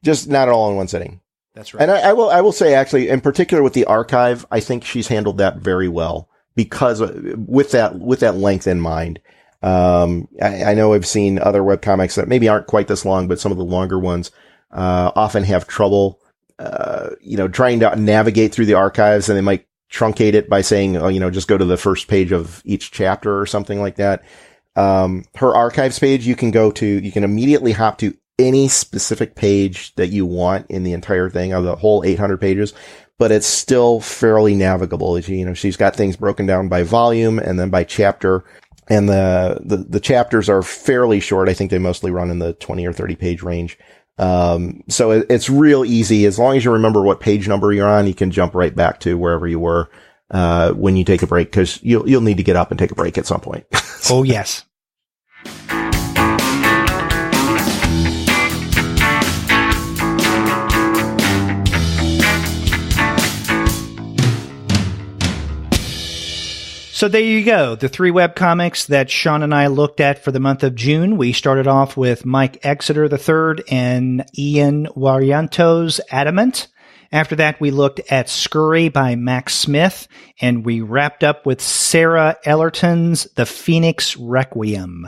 Just not all in one sitting.
That's right.
And I will say, actually, in particular with the archive, I think she's handled that very well, because with that length in mind. I know I've seen other webcomics that maybe aren't quite this long, but some of the longer ones, often have trouble, trying to navigate through the archives, and they might truncate it by saying, just go to the first page of each chapter or something like that. Her archives page, you can immediately hop to any specific page that you want in the entire thing, of the whole 800 pages, but it's still fairly navigable. She's got things broken down by volume and then by chapter. And the chapters are fairly short. I think they mostly run in the 20 or 30 page range. So it's real easy. As long as you remember what page number you're on, you can jump right back to wherever you were, when you take a break, because you'll need to get up and take a break at some point.
Oh, yes. So there you go, the 3 webcomics that Sean and I looked at for the month of June. We started off with Mike Exner III and Ian Waryanto's Adamant. After that, we looked at Scurry by Max Smith, and we wrapped up with Sarah Ellerton's The Phoenix Requiem.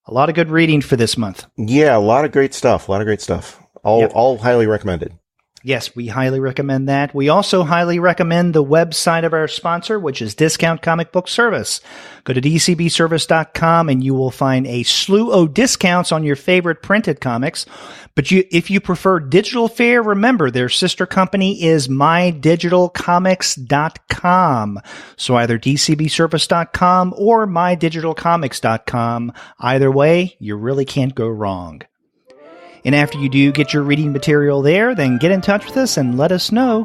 A lot of good reading for this month.
Yeah, a lot of great stuff. All highly recommended.
Yes, we highly recommend that. We also highly recommend the website of our sponsor, which is Discount Comic Book Service. Go to dcbservice.com and you will find a slew of discounts on your favorite printed comics. But if you prefer digital fare, remember their sister company is mydigitalcomics.com. So either dcbservice.com or mydigitalcomics.com. Either way, you really can't go wrong. And after you do get your reading material there, then get in touch with us and let us know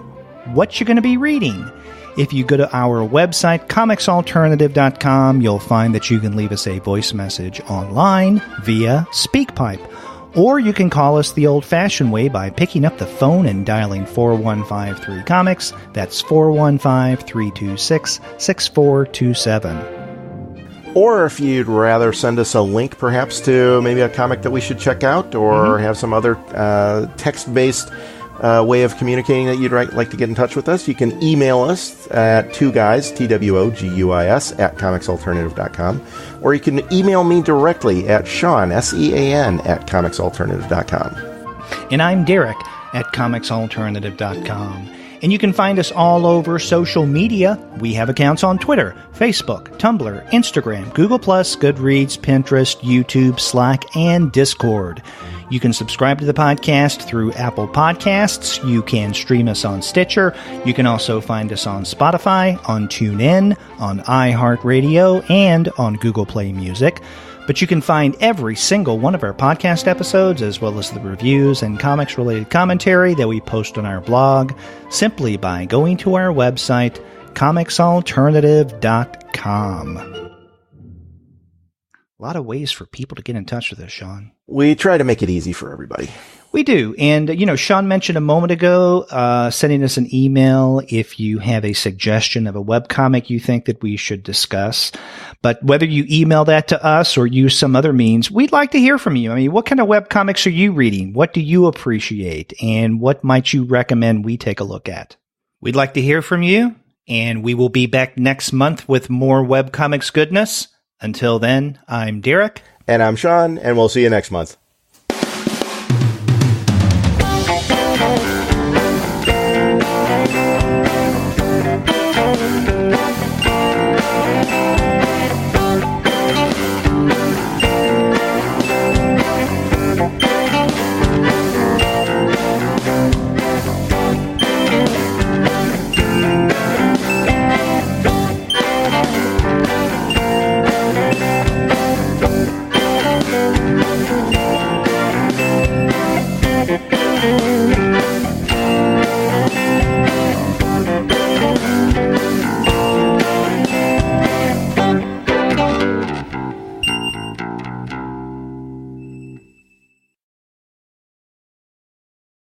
what you're going to be reading. If you go to our website, comicsalternative.com, you'll find that you can leave us a voice message online via SpeakPipe. Or you can call us the old-fashioned way by picking up the phone and dialing 4153-COMICS. That's 415-326-6427.
Or if you'd rather send us a link perhaps to maybe a comic that we should check out, or have some other text-based way of communicating that you'd like to get in touch with us, you can email us at twoguys, TWOGUIS, at comicsalternative.com. Or you can email me directly at Sean, SEAN, at comicsalternative.com.
And I'm Derek at comicsalternative.com. And you can find us all over social media. We have accounts on Twitter, Facebook, Tumblr, Instagram, Google+, Goodreads, Pinterest, YouTube, Slack, and Discord. You can subscribe to the podcast through Apple Podcasts. You can stream us on Stitcher. You can also find us on Spotify, on TuneIn, on iHeartRadio, and on Google Play Music. But you can find every single one of our podcast episodes, as well as the reviews and comics-related commentary that we post on our blog, simply by going to our website, comicsalternative.com. A lot of ways for people to get in touch with us, Sean.
We try to make it easy for everybody.
We do. And, Sean mentioned a moment ago, sending us an email if you have a suggestion of a webcomic you think that we should discuss. But whether you email that to us or use some other means, we'd like to hear from you. I mean, what kind of webcomics are you reading? What do you appreciate? And what might you recommend we take a look at? We'd like to hear from you, and we will be back next month with more webcomics goodness. Until then, I'm Derek.
And I'm Sean, and we'll see you next month.